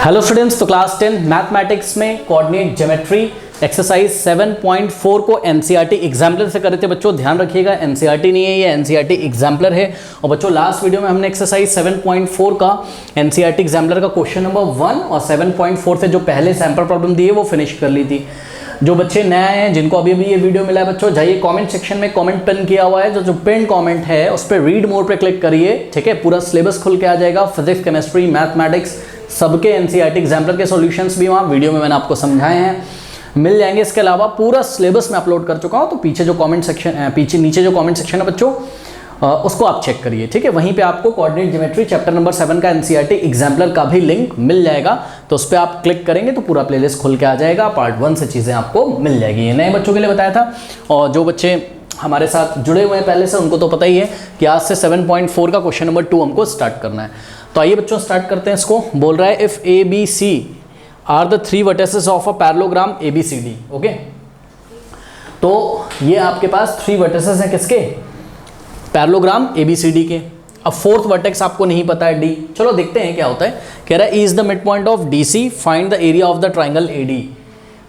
Hello students, तो class 10 mathematics में coordinate geometry exercise 7.4 को एनसीईआरटी एग्जाम्पलर से कर रहे थे बच्चों। ध्यान रखिएगा, एनसीईआरटी नहीं है, ये एनसीईआरटी एग्जाम्पलर है। और बच्चों लास्ट वीडियो में हमने एक्सरसाइज 7.4 का एनसीईआरटी एग्जाम्पलर का क्वेश्चन नंबर 1 और 7.4 से जो पहले सैंपल प्रॉब्लम दी है वो फिनिश कर ली थी। जो बच्चे नए आए हैं, जिनको अभी अभी ये वीडियो मिला है, बच्चों जाइए कमेंट सेक्शन में कमेंट पिन किया हुआ है, जो पिन कमेंट है उस पर रीड मोर पे क्लिक करिए, ठीक है। पूरा सिलेबस खुल के आ जाएगा, फिजिक्स, केमिस्ट्री, मैथमेटिक्स सबके एनसीईआरटी एग्जाम्पलर के सॉल्यूशंस भी वहाँ वीडियो में मैंने आपको समझाए हैं, मिल जाएंगे। इसके अलावा पूरा सिलेबस मैं अपलोड कर चुका हूँ, तो पीछे जो कमेंट सेक्शन नीचे जो कमेंट सेक्शन है बच्चों उसको आप चेक करिए, ठीक है। वहीं पे आपको कोऑर्डिनेट ज्योमेट्री चैप्टर नंबर 7 का एनसीईआरटी एग्जाम्पलर का भी लिंक मिल जाएगा, तो उस पर आप क्लिक करेंगे तो पूरा प्लेलिस्ट खुल के आ जाएगा। पार्ट 1 से चीज़ें आपको मिल जाएगी। ये नए बच्चों के लिए बताया था, और जो बच्चे हमारे साथ जुड़े हुए हैं पहले से उनको तो पता ही है कि आज से 7.4 का क्वेश्चन नंबर 2 हमको स्टार्ट करना है। तो आइए बच्चों स्टार्ट करते हैं इसको। बोल रहा है if A B C are the 3 vertices of a parallelogram A B C D. Okay, तो ये आपके पास 3 वर्टिसेस हैं किसके? पैरेललोग्राम ABCD के। अब फोर्थ वर्टेक्स आपको नहीं पता है, डी। चलो देखते हैं क्या होता है। कह रहा है is the mid point of DC, find the area of the triangle AD।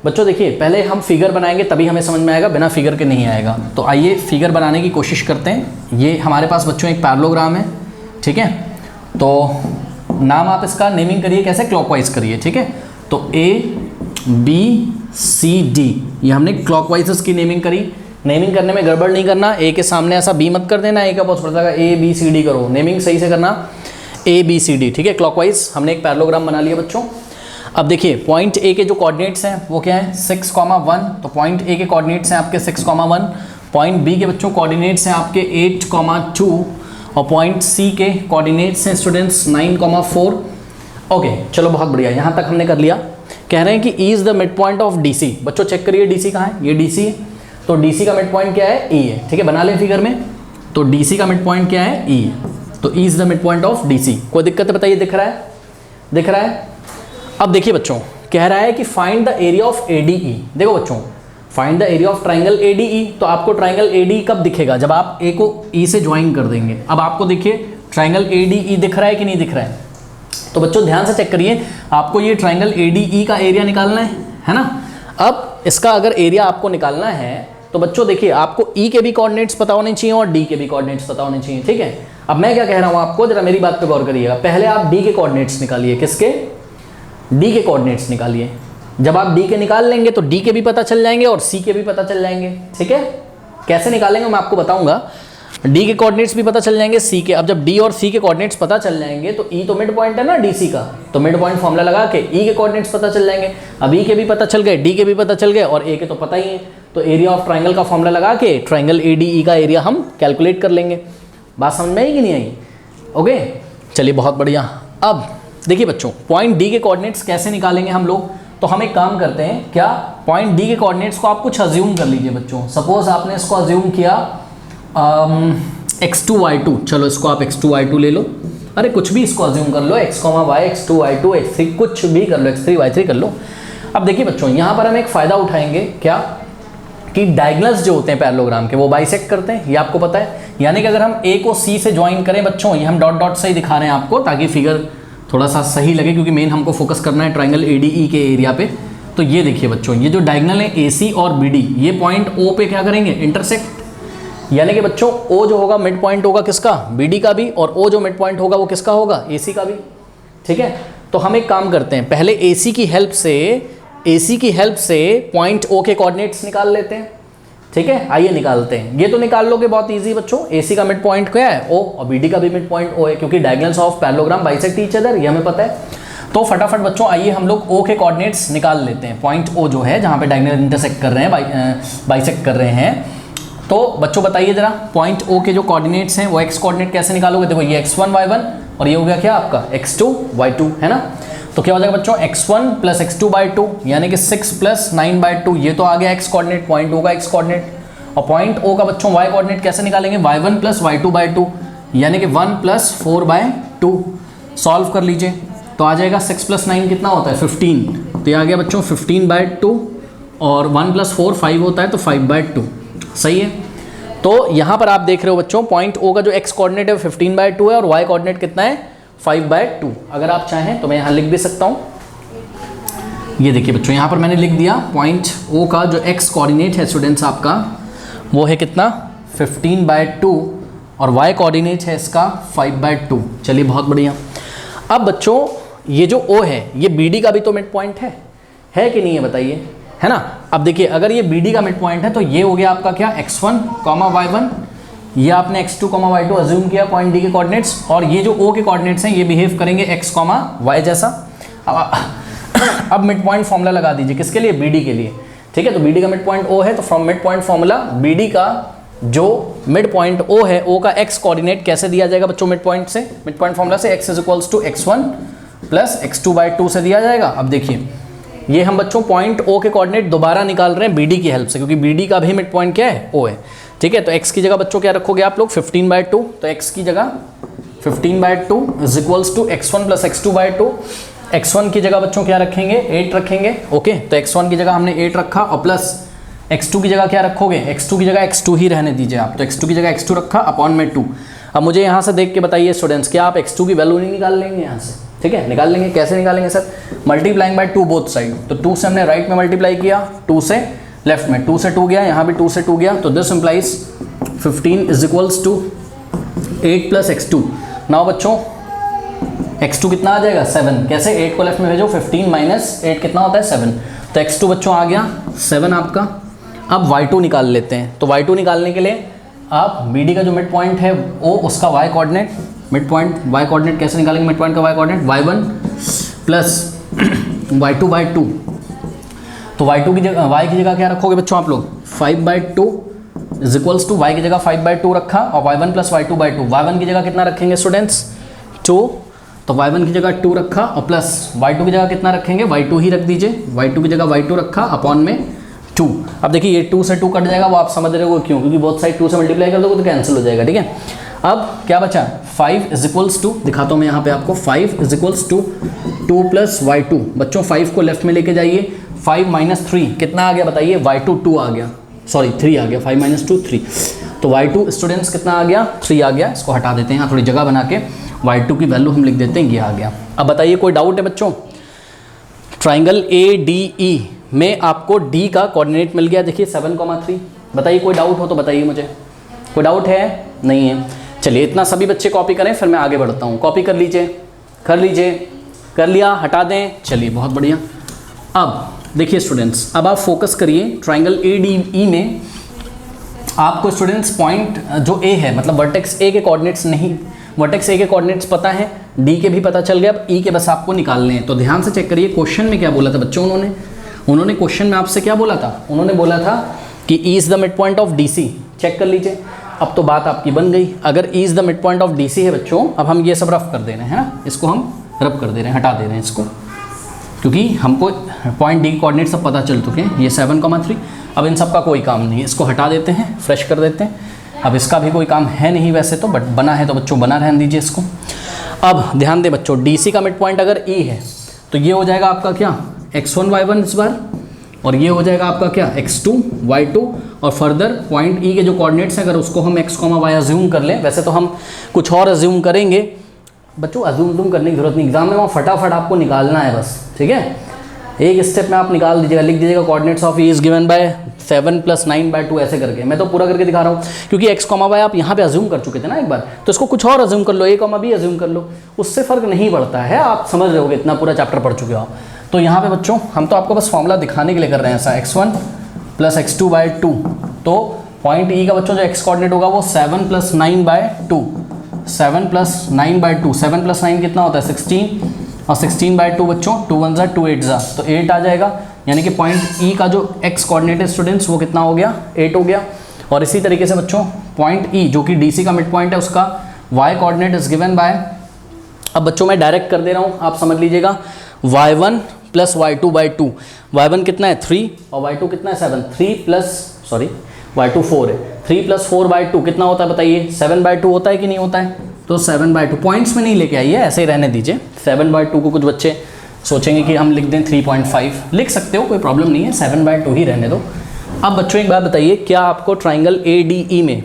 बच्चों देखिए, पहले हम फिगर बनाएंगे तभी हमें समझ में आएगा, बिना फिगर के नहीं आएगा। तो आइए फिगर बनाने की कोशिश करते हैं। ये हमारे पास बच्चों एक पैरेललोग्राम है, ठीक है। तो नाम आप इसका नेमिंग करिए, कैसे? क्लॉकवाइज करिए, ठीक है। तो ABCD ये हमने क्लॉकवाइज इसकी नेमिंग करी। नेमिंग करने में गड़बड़ नहीं करना, ए के सामने ऐसा बी मत कर देना, ए का बहुत पड़ता है, ABCD करो। नेमिंग सही से करना, ABCD, ठीक है। क्लॉकवाइज हमने एक पैरेललोग्राम बना लिया बच्चों। अब देखिए पॉइंट ए के जो कोऑर्डिनेट्स हैं वो क्या है? 6,1। तो पॉइंट ए के कोऑर्डिनेट्स हैं आपके 6,1। पॉइंट बी के बच्चों कोऑर्डिनेट्स हैं आपके 8,2 और पॉइंट सी के कोऑर्डिनेट्स हैं स्टूडेंट्स 9,4। ओके, चलो बहुत बढ़िया, यहाँ तक हमने कर लिया। कह रहे हैं कि is the mid point of DC। बच्चों चेक करिए DC कहाँ है? ये DC है, तो DC का मिड पॉइंट क्या है? E है, ठीक है। बना लें फिगर में, तो DC का मिड पॉइंट क्या है? E है। तो E is the mid point of DC। कोई दिक्कत है बताइए? दिख रहा है? दिख रहा है? अब देखिए बच्चों, कह रहा है कि find the area of ADE। देखो बच्चों, find the area of triangle ADE। तो आपको ट्राइंगल ADE कब दिखेगा? जब आप A को E से ज्वाइन कर देंगे। अब आपको देखिए ट्राइंगल ADE दिख रहा है कि नहीं दिख रहा है? तो बच्चों ध्यान से चेक करिए, आपको ये ट्राइंगल ADE का एरिया निकालना है ना। अब इसका अगर एरिया आपको निकालना है तो बच्चों देखिए, आपको E के भी कोऑर्डिनेट्स पता होने चाहिए और D के भी कोऑर्डिनेट्स पता होने चाहिए, ठीक है। अब मैं क्या कह रहा हूँ आपको, जरा मेरी बात पे गौर करिएगा। पहले आप D के कोऑर्डिनेट्स निकालिए। किसके? D के कोऑर्डिनेट्स निकालिए। जब आप D के निकाल लेंगे तो D के भी पता चल जाएंगे और C के भी पता चल जाएंगे, ठीक है। कैसे निकालेंगे मैं आपको बताऊंगा। D के कोऑर्डिनेट्स भी पता चल जाएंगे, C के। अब जब D और C के कोऑर्डिनेट्स पता चल जाएंगे तो E तो मिड पॉइंट है ना DC का, तो मिड पॉइंट फॉर्मूला लगा के E के कोऑर्डिनेट्स पता चल जाएंगे। अब E के भी पता चल गए, D के भी पता चल गए और A के तो पता ही है, तो एरिया ऑफ ट्राइंगल का फॉर्मूला लगा के ट्राइंगल ADE का एरिया हम कैलकुलेट कर लेंगे। बात समझ में आई कि नहीं आई? ओके, चलिए बहुत बढ़िया। अब देखिए बच्चों, पॉइंट D के कोऑर्डिनेट्स कैसे निकालेंगे हम लोग? तो हम एक काम करते हैं, क्या पॉइंट D के कोऑर्डिनेट्स को आप कुछ अज्यूम कर लीजिए बच्चों। सपोज आपने इसको अज्यूम किया x2 y2। चलो इसको आप x2 y2 ले लो। अरे कुछ भी इसको अज्यूम कर लो, x, y, x2 y2 x3 कुछ भी कर लो, x3 y3 कर लो। अब देखिए बच्चों, यहाँ पर हम एक फ़ायदा उठाएंगे, क्या कि डायगोनल्स जो होते हैं पैरेललोग्राम के वो बाइसेक्ट करते हैं, ये आपको पता है। यानी कि अगर हम A को C से ज्वाइन करें बच्चों, ये हम डॉट डॉट से ही दिखा रहे हैं आपको ताकि फिगर थोड़ा सा सही लगे, क्योंकि मेन हमको फोकस करना है ट्राइंगल ADE के एरिया पे। तो ये देखिए बच्चों, ये जो डायगोनल है AC और BD, ये पॉइंट O पे क्या करेंगे? इंटरसेक्ट। यानी कि बच्चों O जो होगा मिड पॉइंट होगा किसका? BD का भी, और O जो मिड पॉइंट होगा वो किसका होगा? AC का भी, ठीक है। तो हम एक काम करते हैं, पहले AC की हेल्प से पॉइंट O के कोऑर्डिनेट्स निकाल लेते हैं, ठीक है। आइए निकालते हैं। ये तो निकाल लोगे बहुत इजी बच्चों। AC का मिड पॉइंट क्या है? O, और BD का भी मिड पॉइंट O है, क्योंकि diagonals of parallelogram bisect each other, ये हमें पता है। तो फटाफट बच्चों आइए हम लोग O के कोऑर्डिनेट्स निकाल लेते हैं। पॉइंट O जो है जहाँ पे डायगोनल इंटरसेक्ट कर रहे हैं, बाइसेक्ट कर रहे हैं। तो बच्चों बताइए जरा, पॉइंट O के जो कोऑर्डिनेट्स हैं वो x कोऑर्डिनेट कैसे निकालोगे? देखो ये x1 y1 और ये हो गया क्या आपका? x2 y2, है ना। तो क्या हो जाएगा बच्चों? x1 प्लस x2/2 यानी कि 6 प्लस 9/2, ये तो आ गया x कोऑर्डिनेट, पॉइंट O का x कोऑर्डिनेट। और पॉइंट O का बच्चों y कोऑर्डिनेट कैसे निकालेंगे? y1 प्लस y2/2 यानी कि 1 प्लस 4/2। सॉल्व कर लीजिए तो आ जाएगा 6 प्लस 9 कितना होता है? 15। तो ये आ गया बच्चों 15/2 और 1 प्लस 4 5 होता है, तो 5/2। सही है। तो यहाँ पर आप देख रहे हो बच्चों, पॉइंट O का जो x कोऑर्डिनेट है 15/2 है और y कोऑर्डिनेट कितना है? 5/2। अगर आप चाहें तो मैं यहाँ लिख भी सकता हूँ ये देखिए बच्चों यहाँ पर मैंने लिख दिया पॉइंट ओ का जो एक्स कोऑर्डिनेट है स्टूडेंट्स आपका वो है कितना 15/2 और वाई कोऑर्डिनेट है इसका 5/2। चलिए बहुत बढ़िया। अब बच्चों ये जो ओ है ये बी डी का भी तो मिड पॉइंट है कि नहीं है बताइए, है ना। अब देखिए अगर ये बी डी का मिड पॉइंट है तो ये हो गया आपका क्या x1, y1, ये आपने x2, y2 अज्यूम किया पॉइंट डी के कोऑर्डिनेट्स, और ये जो ओ के कोऑर्डिनेट्स हैं ये बिहेव करेंगे x, y जैसा। अब मिड पॉइंट फॉर्मूला लगा दीजिए किसके लिए, बी डी के लिए, ठीक है। तो बी डी का मिड पॉइंट ओ है तो from mid point formula B D का जो मिड पॉइंट ओ है ओ का एक्स कोऑर्डिनेट कैसे दिया जाएगा बच्चों, मिड पॉइंट से, मिड पॉइंट फॉर्मूला से x = x1 + x2/2 से दिया जाएगा। अब देखिए ये हम बच्चों पॉइंट ओ के कोऑर्डिनेट दोबारा निकाल रहे हैं बी डी की हेल्प से, क्योंकि बी डी का भी मिड पॉइंट क्या है, ओ है, ठीक है। तो x की जगह बच्चों क्या रखोगे आप लोग, 15/2, तो x की जगह 15/2 = x1 + x2/2। x1 की जगह बच्चों क्या रखेंगे, 8 रखेंगे, ओके। तो x1 की जगह हमने 8 रखा और प्लस x2 की जगह क्या रखोगे, x2 की जगह x2 ही रहने दीजिए आप, तो x2 की जगह x2 रखा अपॉन में 2। अब मुझे यहाँ से देख के बताइए स्टूडेंट्स, क्या आप x2 की वैल्यू नहीं निकाल लेंगे यहाँ से, ठीक है, निकाल लेंगे। कैसे निकालेंगे sir, multiplying by 2 both side, तो 2 से हमने राइट में मल्टीप्लाई किया, 2 से लेफ्ट में, 2 से 2 गया, यहाँ भी 2 से 2 गया, तो दिस इम्प्लाइज 15 = 8 + x2। नाउ बच्चों x2 कितना आ जाएगा, 7। कैसे, 8 को लेफ्ट में भेजो, 15 - 8 कितना होता है, 7। तो x2 बच्चों आ गया 7 आपका। अब y2 निकाल लेते हैं, तो y2 निकालने के लिए आप BD का जो मिड पॉइंट है ओ उसका y coordinate, mid point y coordinate कैसे निकालेंगे, मिड पॉइंट का y कोऑर्डिनेट y1 + y2/2। तो y2 की जगह y की जगह क्या रखोगे बच्चों आप लोग, 5/2 = y की जगह 5/2 रखा और y1 + y2/2। y1 की जगह कितना रखेंगे स्टूडेंट्स, 2, तो y1 की जगह 2 रखा और प्लस y2 की जगह कितना रखेंगे, y2 ही रख दीजिए, y2 की जगह y2 रखा अपॉन में 2। अब देखिए ये 2 से 2 कट जाएगा, वो आप समझ रहे हो क्यों, क्योंकि बोथ साइड 2 से मल्टीप्लाई कर दोगे तो कैंसिल हो जाएगा, ठीक है। अब क्या बचा, 5 = दिखाता हूँ मैं यहाँ पे आपको, 5 = 2 + y2। बच्चों 5 को लेफ्ट में लेके जाइए, 5 - 3 कितना आ गया बताइए, y2 2 आ गया, सॉरी 3 आ गया, 5 - 2 3, तो y2 स्टूडेंट्स कितना आ गया, 3 आ गया। इसको हटा देते हैं यहाँ थोड़ी जगह बना के, y2 की वैल्यू हम लिख देते हैं, ये आ गया। अब बताइए कोई डाउट है बच्चों, ट्राइंगल ADE में आपको D का कोऑर्डिनेट मिल गया, देखिए 7,3। बताइए कोई डाउट हो तो बताइए मुझे, कोई डाउट है, नहीं है। चलिए इतना सभी बच्चे कॉपी करें, फिर मैं आगे बढ़ता हूँ। कॉपी कर लीजिए, कर लिया, हटा दें, चलिए बहुत बढ़िया। अब देखिए स्टूडेंट्स, अब आप फोकस करिए ट्राइंगल ADE में आपको स्टूडेंट्स पॉइंट जो A है, मतलब वर्टेक्स A के कोऑर्डिनेट्स नहीं, वर्टेक्स A के कोऑर्डिनेट्स पता है, D के भी पता चल गया, अब E के बस आपको निकालने हैं। तो ध्यान से चेक करिए क्वेश्चन में क्या बोला था बच्चों, उन्होंने क्वेश्चन में आपसे क्या बोला था, उन्होंने बोला था कि E is the mid point of DC। Check कर लीजिए, अब तो बात आपकी बन गई। अगर E is the mid point of DC है बच्चों, अब हम ये सब रफ कर दे रहे हैं ना, इसको हम रफ कर दे रहे हैं, हटा दे रहे हैं इसको, क्योंकि हमको पॉइंट D कोऑर्डिनेट सब पता चल चुके हैं। ये 7,3, अब इन सब का कोई काम नहीं है, इसको हटा देते हैं, फ्रेश कर देते हैं। अब इसका भी कोई काम है नहीं वैसे तो, बट बना है तो बच्चों बना रहने दीजिए इसको। अब ध्यान दें बच्चों, DC का मिड पॉइंट अगर E है तो ये हो जाएगा आपका क्या, x1 y1 इस बार, और ये हो जाएगा आपका क्या, x2 y2, और फर्दर पॉइंट E के जो कोऑर्डिनेट्स हैं अगर उसको हम x, y अज्यूम कर लें, वैसे तो हम कुछ और अज्यूम करेंगे बच्चों, अज्यूम करने की जरूरत नहीं, एग्जाम में वहाँ फटाफट आपको निकालना है बस, ठीक है। एक स्टेप में आप निकाल दीजिएगा, लिख दीजिएगा coordinates of E is given by 7 + 9/2 ऐसे करके। मैं तो पूरा करके दिखा रहा हूँ, क्योंकि x, y आप यहाँ पे अज्यूम कर चुके थे ना एक बार, तो इसको कुछ और अज्यूम कर लो, A, B अज्यूम कर लो, उससे फ़र्क नहीं पड़ता है, आप समझ रहे होगे, इतना पूरा चैप्टर पढ़ चुके हो आप। तो यहाँ पे बच्चों हम तो आपको बस फॉर्मूला दिखाने के लिए कर रहे हैं ऐसा, x1 + x2/2। तो पॉइंट E का बच्चों जो x कोऑर्डिनेट होगा वो 7 + 9/2, 7 + 9/2, 7 + 9 कितना होता है 16, और 16/2 बच्चों 2 1 = 2 8 = तो 8 आ जाएगा। यानी कि पॉइंट E का जो x कोऑर्डिनेट है स्टूडेंट्स वो कितना हो गया, 8 हो गया। और इसी तरीके से बच्चों पॉइंट E जो कि DC का मिड पॉइंट है उसका y coordinate is given by, अब बच्चों मैं डायरेक्ट कर दे रहा हूँ, आप समझ लीजिएगा, y1 + y2/2। y1 कितना है 3 और y2 कितना है 7, 3 + y2 4 है, 3 + 4/2 कितना होता है बताइए, 7/2 होता है कि नहीं होता है। तो 7/2 पॉइंट्स में नहीं लेके आइए, ऐसे ही रहने दीजिए। 7/2 को कुछ बच्चे सोचेंगे कि हम लिख दें 3.5, लिख सकते हो, कोई प्रॉब्लम नहीं है, 7/2 ही रहने दो। अब बच्चों एक बात बताइए, क्या आपको ट्राइंगल ADE में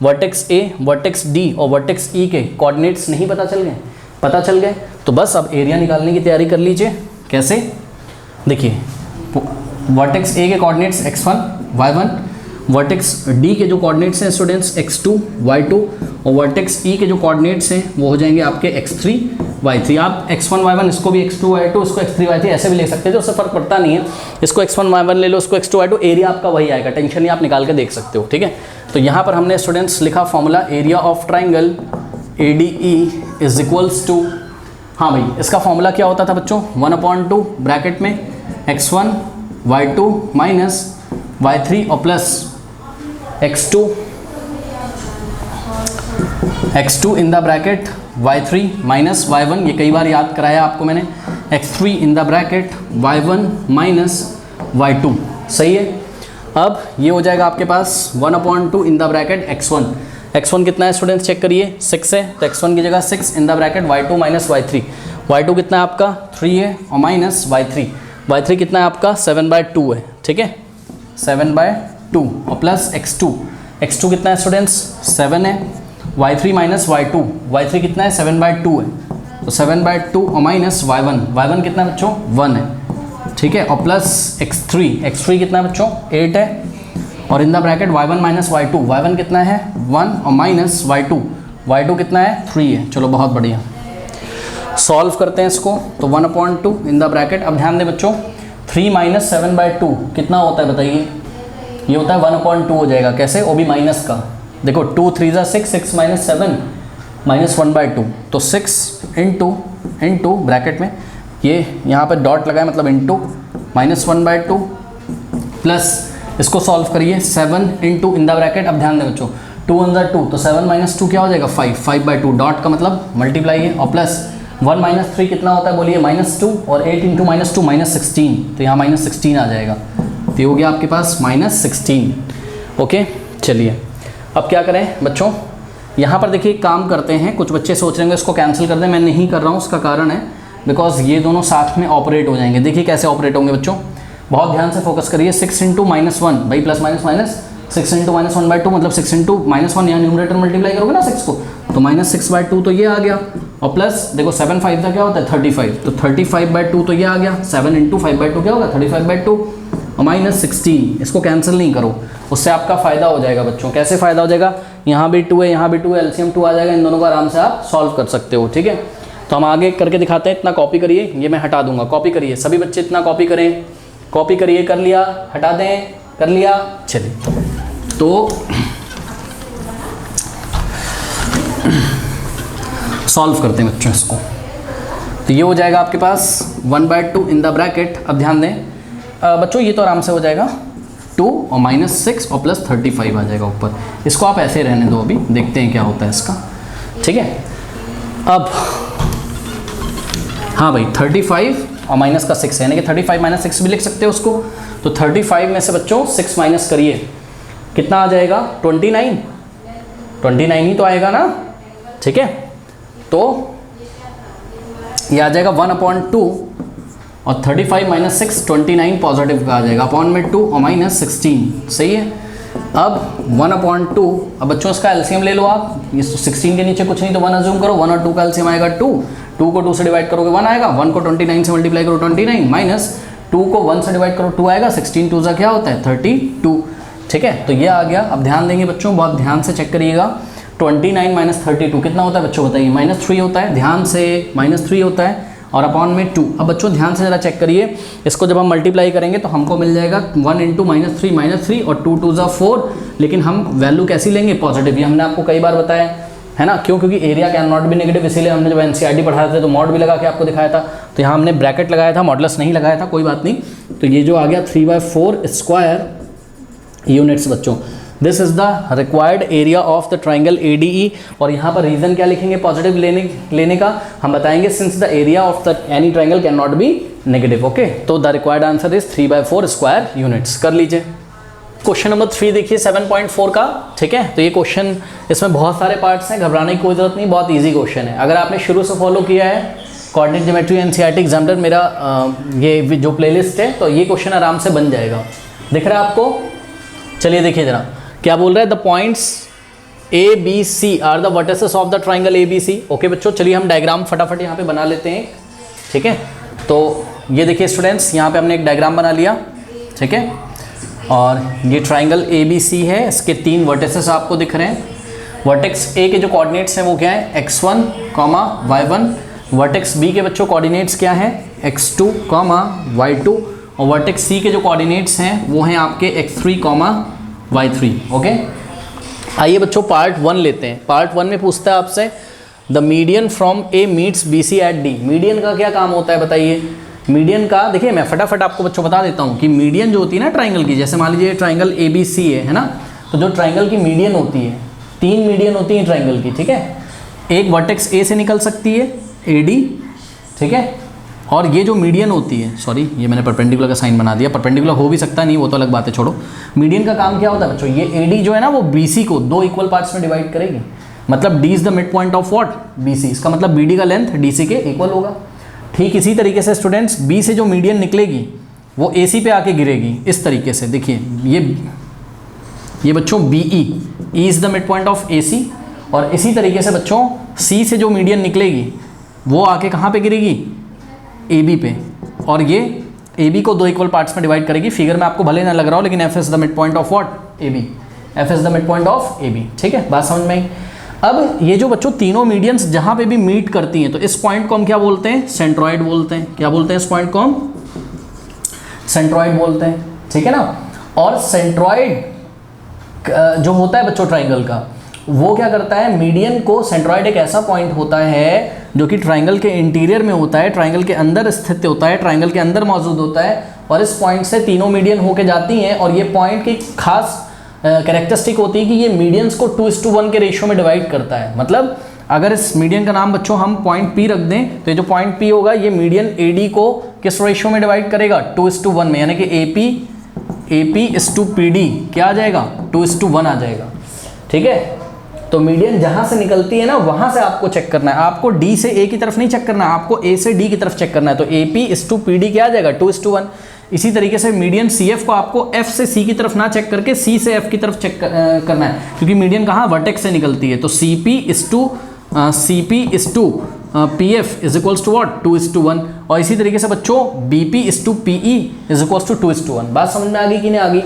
वर्टेक्स A, वर्टेक्स D और वर्टेक्स E के कोऑर्डिनेट्स नहीं पता चल गए? पता चल गए तो बस अब एरिया निकालने की तैयारी कर लीजिए। कैसे? देखिए वर्टेक्स ए के coordinates x1 y1, vertex D के जो कोऑर्डिनेट्स हैं स्टूडेंट्स x2 y2 और वर्टेक्स ई के जो कोऑर्डिनेट्स हैं वो हो जाएंगे आपके x3 y3। आप x1 y1 इसको भी x2 y2 इसको x3 y3 ऐसे भी ले सकते हैं, तो उससे फर्क पड़ता नहीं है। इसको x1 y1 ले लो, इसको x2 y2, एरिया आपका वही आएगा, टेंशन नहीं, आप निकाल के देख सकते हो, ठीक है। तो यहाँ पर हमने स्टूडेंट्स लिखा formula area of triangle ADE is equals to, हाँ भाई इसका फॉर्मूला क्या होता था बच्चों, 1/2 ब्रैकेट में x1 y2 माइनस y3 और plus x2 in the bracket y3 minus y1, ये कई बार याद कराया आपको मैंने, x3 in the bracket y1 minus y2, सही है। अब ये हो जाएगा आपके पास 1/2 इन द ब्रैकेट x1 कितना है स्टूडेंट्स चेक करिए, 6 है, तो x1 की जगह 6 in the bracket y2 minus y3 कितना है आपका 3 है और माइनस y3 कितना है आपका 7/2 है, ठीक है 7/2 और प्लस x2 कितना है स्टूडेंट्स 7 है, y3 माइनस y3 कितना है 7/2 है, तो 7/2 और माइनस y1 कितना है बच्चों 1 है, ठीक है, और प्लस x3 कितना है बच्चों 8 है, और in the bracket y1 minus y1 कितना है 1 और माइनस y2 कितना है 3 है। चलो बहुत बढ़िया, सॉल्व करते हैं इसको, तो 1/2 इन द ब्रैकेट, अब ध्यान दें बच्चों 3 माइनस 7/2 कितना होता है बताइए, ये होता है 1/2 हो जाएगा, कैसे, वो भी माइनस का, देखो 2 3 6 माइनस 7 माइनस 1/2, तो 6 इंटू ब्रैकेट में ये यहाँ पर डॉट लगाए मतलब इंटू माइनस 1/2 प्लस इसको सॉल्व करिए 7 इंटू इन द ब्रैकेट, अब ध्यान दें बच्चों 2 × 2 तो 7 माइनस 2 क्या हो जाएगा 5/2, डॉट का मतलब मल्टीप्लाई है, और प्लस 1 माइनस 3 कितना होता है बोलिए -2, और 8 इंटू -2 -16, तो यहाँ -16 आ जाएगा, तो ये हो गया आपके पास -16। ओके चलिए अब क्या करें बच्चों, यहाँ पर देखिए काम करते हैं, कुछ बच्चे सोच रहे होंगे इसको कैंसिल कर दें, मैं नहीं कर रहा हूँ, उसका कारण है बिकॉज ये दोनों साथ में ऑपरेट हो जाएंगे। देखिए कैसे ऑपरेट होंगे बच्चों, बहुत ध्यान से फोकस करिए, 6 इंटू -1 भाई प्लस माइनस माइनस 6 इंटू -1/2 मतलब 6 इंटू -1, यहाँ न्यूमरेटर मल्टीप्लाई करोगे ना 6 को तो -6/2 तो ये आ गया, और प्लस देखो 7 5 का क्या होता है 35, तो 35/2 तो ये आ गया, 7 इंटू 5/2 क्या होगा 35/2 और -16, इसको कैंसिल नहीं करो, उससे आपका फ़ायदा हो जाएगा बच्चों। कैसे फ़ायदा हो जाएगा, यहाँ भी 2 है यहाँ भी 2 है, एलसीएम 2 आ जाएगा, इन दोनों को आराम से आप सॉल्व कर सकते हो, ठीक है। तो हम आगे करके दिखाते हैं, इतना कॉपी करिए, ये मैं हटा दूंगा, कॉपी करिए सभी बच्चे, इतना कॉपी करें, कॉपी करिए, कर लिया, हटा दें, कर लिया, चलिए तो सॉल्व करते हैं बच्चों इसको, तो ये हो जाएगा आपके पास 1/2 इन द ब्रैकेट, अब ध्यान दें बच्चों ये तो आराम से हो जाएगा 2 और -6 और प्लस 35 आ जाएगा ऊपर, इसको आप ऐसे रहने दो, अभी देखते हैं क्या होता है इसका, ठीक है। अब हाँ भाई 35 और माइनस का 6 है, यानी कि 35 माइनस 6 भी लिख सकते हो उसको, तो 35 में से बच्चों 6 माइनस करिए, कितना आ जाएगा 29 ही तो आएगा ना, ठीक है, तो ये आ जाएगा 1/2 और 35 माइनस 6 29 पॉजिटिव का आ जाएगा, अपॉन में 2 और -16, सही है। अब 1/2, अब बच्चों इसका एलसीएम ले लो आप, ये 16 के नीचे कुछ नहीं तो 1 अज्यूम करो, 1 और 2 का एलसीएम आएगा 2 को 2 से डिवाइड करोगे 1 आएगा, 1 को 29 से मल्टीप्लाई करो 29 माइनस 2 को 1 से डिवाइड करो 2 आएगा, 16 2 क्या होता है 32, ठीक है, तो ये आ गया। अब ध्यान देंगे बच्चों, बहुत ध्यान से चेक करिएगा, 29 माइनस 32 कितना होता है बच्चों बताइए, -3 होता है, ध्यान से -3 होता है, और अपॉन में 2। अब बच्चों ध्यान से ज़रा चेक करिए, इसको जब हम मल्टीप्लाई करेंगे तो हमको मिल जाएगा 1 इंटू -3 और 2 2 4, लेकिन हम वैल्यू कैसी लेंगे पॉजिटिव, ये हमने आपको कई बार बताया है ना, क्यों, क्योंकि area can not be negative, इसीलिए हमने जब एनसीईआरटी पढ़ाए थे तो मॉड भी लगा के आपको दिखाया था, तो यहाँ हमने ब्रैकेट लगाया था, मॉडुलस नहीं लगाया था, कोई बात नहीं। तो ये जो आ गया 3/4 स्क्वायर यूनिट्स बच्चों, this is the required area of the triangle ADE, और यहाँ पर रीजन क्या लिखेंगे पॉजिटिव लेने का, हम बताएंगे since the area of the any triangle can not be negative, okay. तो the required answer is 3/4 square units, कर लीजिए। क्वेश्चन नंबर 3 देखिए 7.4 का, ठीक है, तो ये क्वेश्चन, इसमें बहुत सारे पार्ट्स हैं, घबराने की कोई जरूरत नहीं, बहुत ईजी क्वेश्चन है। अगर आपने शुरू से फॉलो किया है कोऑर्डिनेट ज्योमेट्री एनसीईआरटी एग्जामिनर मेरा ये जो प्लेलिस्ट है, तो ये क्वेश्चन आराम से बन जाएगा, दिख रहा है आपको। चलिए देखिए जरा क्या बोल रहा है, the points ABC are the vertices of the triangle ABC, okay बच्चों। चलिए हम डायग्राम फटाफट यहाँ पे बना लेते हैं, ठीक है। तो ये देखिए स्टूडेंट्स, यहाँ पे हमने एक डायग्राम बना लिया, ठीक है, और ये ट्राइंगल ABC है, इसके 3 वर्टिसेस आपको दिख रहे हैं। वर्टेक्स A के जो कोऑर्डिनेट्स हैं वो क्या है, x1, y1। वर्टेक्स B के बच्चों कोऑर्डिनेट्स क्या है, x2, y2, और वर्टेक्स C के जो कोऑर्डिनेट्स हैं वो हैं आपके x3, y3। ओके, आइए बच्चों पार्ट 1 लेते हैं। पार्ट 1 में पूछता है आपसे the median from A meets BC at D। Median का क्या काम होता है बताइए। मीडियन का देखिए मैं फटाफट आपको बच्चों बता देता हूँ कि मीडियन जो होती है ना ट्राइंगल की, जैसे मान लीजिए ट्राइंगल ABC है ना, तो जो ट्राइंगल की मीडियन होती है, 3 मीडियन होती है ट्राइंगल की, ठीक है। एक वर्टेक्स A से निकल सकती है AD, ठीक है, और ये जो मीडियन होती है, सॉरी ये मैंने परपेंडिकुलर का साइन बना दिया, परपेंडिकुलर हो भी सकता नहीं, वो तो अलग बात है, छोड़ो। मीडियन का काम क्या होता है बच्चों, ये AD जो है ना वो BC को 2 इक्वल पार्ट्स में डिवाइड करेगी। मतलब D is the mid point of what, BC। इसका मतलब BD का लेंथ DC के इक्वल होगा। ठीक इसी तरीके से स्टूडेंट्स B से जो मीडियन निकलेगी वो AC पे आके गिरेगी इस तरीके से। देखिए ये बच्चों BE, E is the mid point of AC, और इसी तरीके से बच्चों C से जो मीडियन निकलेगी वो आके कहाँ पे गिरेगी, AB पे, और ये AB को 2 इक्वल पार्ट्स में डिवाइड करेगी। फिगर में आपको भले ना लग रहा हो, लेकिन F is the mid point of what, AB। F is the mid point of AB, ठीक है, बात समझ में आई। अब ये जो बच्चों तीनों मीडियंस जहाँ पे भी मीट करती हैं, तो इस पॉइंट को हम क्या बोलते हैं, सेंट्रॉइड बोलते हैं। क्या बोलते हैं इस पॉइंट को हम, सेंट्रॉइड बोलते हैं, ठीक है ना। और सेंट्रॉइड जो होता है बच्चों ट्राइंगल का, वो क्या करता है, मीडियन को, सेंट्रॉइड एक ऐसा पॉइंट होता है जो कि ट्राइंगल के इंटीरियर में होता है, ट्राइंगल के अंदर स्थित होता है, ट्राइंगल के अंदर मौजूद होता है, और इस पॉइंट से तीनों मीडियन होके जाती हैं। और ये पॉइंट की खास कैरेक्टरिस्टिक होती है कि ये मीडियंस को 2:1 के रेशियो में डिवाइड करता है। मतलब अगर इस मीडियन का नाम बच्चों हम पॉइंट P रख दें, तो ये जो पॉइंट P होगा ये मीडियन AD को किस रेशियो में डिवाइड करेगा, 2:1 में, यानी कि AP is to PD क्या आ जाएगा, 2:1 आ जाएगा, ठीक है। तो मीडियन जहां से निकलती है ना वहां से आपको चेक करना है, आपको D से A की तरफ नहीं चेक करना है, आपको A से D की तरफ चेक करना है। तो AP is to PD क्या आ जाएगा, 2:1। इसी तरीके से मीडियन CF को आपको F से C की तरफ ना चेक करके C से F की तरफ चेक करना है, क्योंकि मीडियन कहाँ, वर्टेक्स से निकलती है। तो CP is to PF is equals to what, 2:1। और इसी तरीके से बच्चों BP is to PE is equals to 2:1। बात समझ में आ गई कि नहीं आ गई,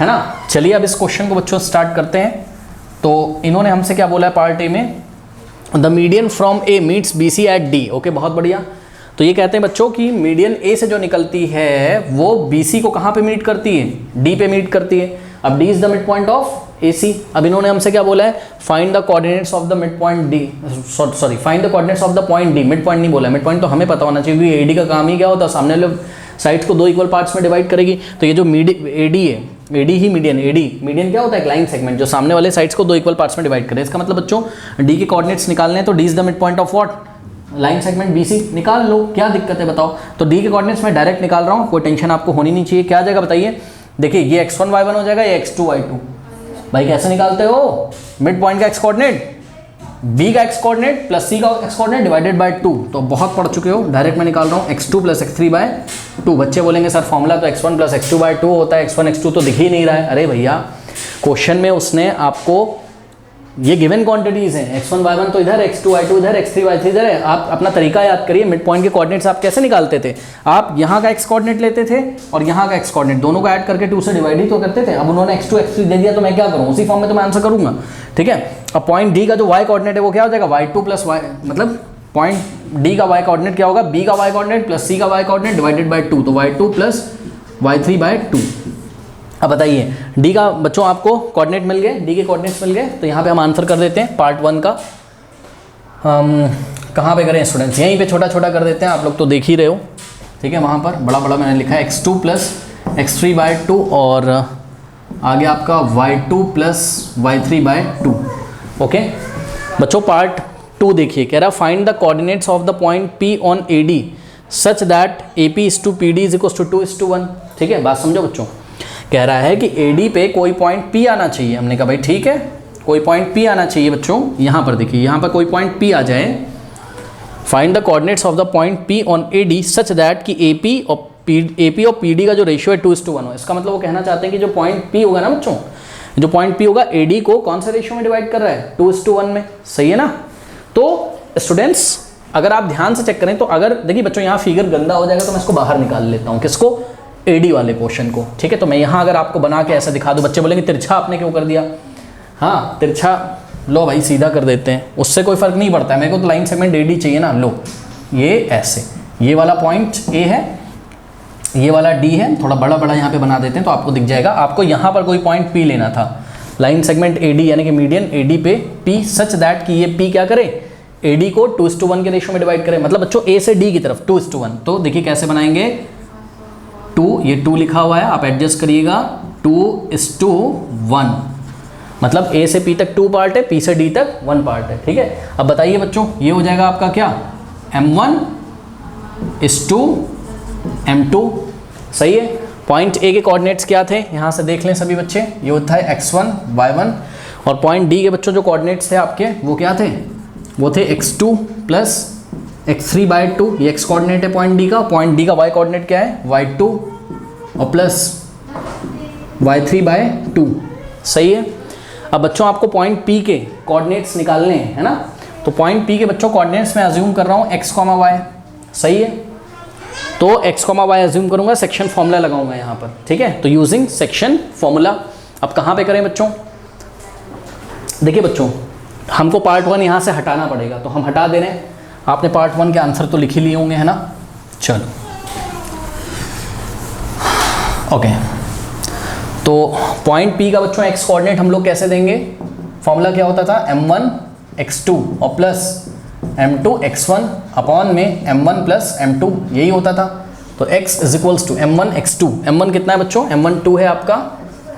है ना। चलिए अब इस क्वेश्चन को बच्चों स्टार्ट करते हैं। तो इन्होंने हमसे क्या बोला है पार्ट ए में, the median from A meets BC at D। Okay, बहुत बढ़िया। तो ये कहते हैं बच्चों कि मीडियन A से जो निकलती है वो BC को कहाँ पे मीट करती है, D पे मीट करती है। अब D is the mid point of AC। अब इन्होंने हमसे क्या बोला है, find the coordinates of the mid point D, sorry find the coordinates of the point D। Mid point नहीं बोला, मिड पॉइंट तो हमें पता होना चाहिए क्योंकि AD का काम ही क्या होता है, सामने वाले साइड्स को 2 इक्वल पार्ट्स में डिवाइड करेगी। तो ये जो AD है, AD ही मीडियन, मीडियन क्या होता है, एक लाइन सेगमेंट जो सामने वाले साइड्स को 2 इक्वल पार्ट्स में डिवाइड करे। इसका मतलब बच्चों D के कोऑर्डिनेट्स निकालने हैं, तो D is the mid point of what, line segment BC। निकाल लो, क्या दिक्कत है बताओ। तो D के कोऑर्डिनेट्स मैं डायरेक्ट निकाल रहा हूँ, कोई टेंशन आपको होनी नहीं चाहिए। क्या आ जाएगा बताइए, देखिए ये x1 y1 हो जाएगा, ये x2 y2। भाई कैसे निकालते हो, मिड पॉइंट का x कोऑर्डिनेट, B का x कोऑर्डिनेट प्लस C का x कोऑर्डिनेट डिवाइडेड बाय 2। तो बहुत पढ़ चुके हो, डायरेक्ट मैं निकाल रहा हूँ x2 प्लस x3/2। बच्चे बोलेंगे सर फॉर्मूला तो x1 प्लस x2/2 होता है, x1 x2 तो दिख ही नहीं रहा है। अरे भैया क्वेश्चन में उसने आपको ये गिवन क्वांटिटीज हैं, x1 y1 तो इधर, x2 y2 इधर, x3 y3 इधर है। आप अपना तरीका याद करिए, मिड पॉइंट के कोऑर्डिनेट्स आप कैसे निकालते थे, आप यहाँ का x कोऑर्डिनेट लेते थे और यहाँ का x कोऑर्डिनेट, दोनों को ऐड करके 2 से डिवाइड ही तो करते थे। अब उन्होंने x2 x3 दे दिया तो मैं क्या करूँ, उसी फॉर्म में तो मैं आंसर करूँगा, ठीक है। अब पॉइंट D का जो y कोऑर्डिनेट है वो क्या हो जाएगा, y2 प्लस y, मतलब पॉइंट D का y कोऑर्डिनेट क्या होगा, B का y कोऑर्डिनेट प्लस C का y कोऑर्डिनेट डिवाइडेड बाय 2, तो y2 प्लस y3/2। अब बताइए D का बच्चों आपको कोऑर्डिनेट मिल गए, D के कोऑर्डिनेट्स मिल गए, तो यहाँ पे हम आंसर कर देते हैं पार्ट 1 का। कहाँ पे करें स्टूडेंट्स, यहीं पे छोटा छोटा कर देते हैं, आप लोग तो देख ही रहे हो, ठीक है। वहाँ पर बड़ा बड़ा मैंने लिखा है x2 प्लस x3/2 और आगे आपका y2 प्लस y3/2। ओके बच्चों, पार्ट 2 देखिए, कह रहा find the coordinates of the point P on AD such that AP is to PD is equals to 2:1। ठीक है, बात समझो बच्चों। कह रहा है कि AD पे कोई पॉइंट P आना चाहिए। हमने कहा भाई ठीक है, कोई पॉइंट P आना चाहिए बच्चों। यहाँ पर देखिए, यहाँ पर कोई पॉइंट P आ जाए। Find the coordinates of the point P on AD such that कि AP और PD का जो रेशियो है 2:1 हो। इसका मतलब वो कहना चाहते हैं कि जो पॉइंट P होगा ना बच्चों, जो पॉइंट P होगा AD को कौन से रेशियो में डिवाइड कर रहा है, 2:1 में। सही है ना। तो स्टूडेंट्स अगर आप ध्यान से चेक करें तो अगर देखिए बच्चों यहाँ फिगर गंदा हो जाएगा तो मैं इसको बाहर निकाल लेता हूँ, किसको, एडी वाले पोर्शन को, ठीक है। तो मैं यहाँ अगर आपको बना के ऐसा दिखा दूँ, बच्चे बोलेंगे तिरछा आपने क्यों कर दिया, हाँ तिरछा, लो भाई सीधा कर देते हैं, उससे कोई फर्क नहीं पड़ता है, मेरे को तो लाइन सेगमेंट एडी चाहिए ना। लो ये ऐसे, ये वाला पॉइंट ए है, ये वाला डी है, थोड़ा बड़ा बड़ा यहाँ पे बना देते हैं तो आपको दिख जाएगा। आपको यहाँ पर कोई पॉइंट पी लेना था, लाइन सेगमेंट एडी यानी कि मीडियन एडी पे पी, सच दैट कि ये पी क्या करे, एडी को 2:1 के रेशो में डिवाइड करे, मतलब बच्चों ए से डी की तरफ 2:1। तो देखिए कैसे बनाएंगे, 2, ये 2 लिखा हुआ है, आप एडजस्ट करिएगा, 2:1, मतलब ए से पी तक 2 पार्ट है, पी से डी तक 1 पार्ट है, ठीक है। अब बताइए बच्चों, ये हो जाएगा आपका क्या, M1:M2, सही है। पॉइंट ए के कोऑर्डिनेट्स क्या थे, यहाँ से देख लें सभी बच्चे, ये होता है x1 y1, और पॉइंट डी के बच्चों जो कोऑर्डिनेट्स थे आपके वो क्या थे, वो थे x2 प्लस x3/2, ये x कोऑर्डिनेट है पॉइंट डी का, पॉइंट डी का y कोऑर्डिनेट क्या है, y2 और प्लस y3/2, सही है। अब बच्चों आपको पॉइंट P के कोऑर्डिनेट्स निकालने हैं, है ना। तो पॉइंट P के बच्चों कोऑर्डिनेट्स मैं अज्यूम कर रहा हूँ x, y, सही है। तो x, y अज्यूम करूँगा, सेक्शन फॉर्मूला लगाऊंगा यहाँ पर, ठीक है। तो यूजिंग सेक्शन फॉर्मूला, अब कहाँ पे करें बच्चों, देखिए बच्चों हमको पार्ट 1 यहाँ से हटाना पड़ेगा, तो हम हटा दे रहे हैं। आपने पार्ट 1 के आंसर तो लिख ही लिए होंगे, है ना। चलो ओके, तो पॉइंट P का बच्चों x कोऑर्डिनेट हम लोग कैसे देंगे, फॉर्मूला क्या होता था, M1x2 और प्लस M2x1 अपॉन में M1 प्लस M2, यही होता था। तो x is equals to M1x2, M1 कितना है बच्चों, M1 2 है आपका,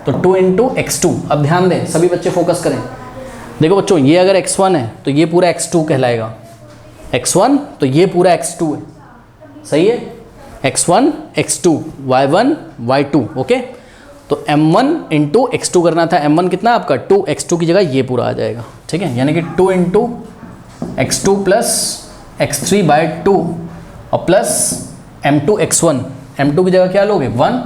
तो 2 इंटू x2। अब ध्यान दें सभी बच्चे, फोकस करें, देखो बच्चों ये अगर x1 है तो ये पूरा x2 कहलाएगा, x1 तो ये पूरा x2 है, सही है, x1 x2 y1 y2, okay. तो M1 इंटू x2 करना था, M1 कितना आपका 2, x2 की जगह ये पूरा आ जाएगा, ठीक है, यानी कि 2 इंटू x2 प्लस x3/2 और प्लस M2 x1, M2 की जगह क्या लोगे 1,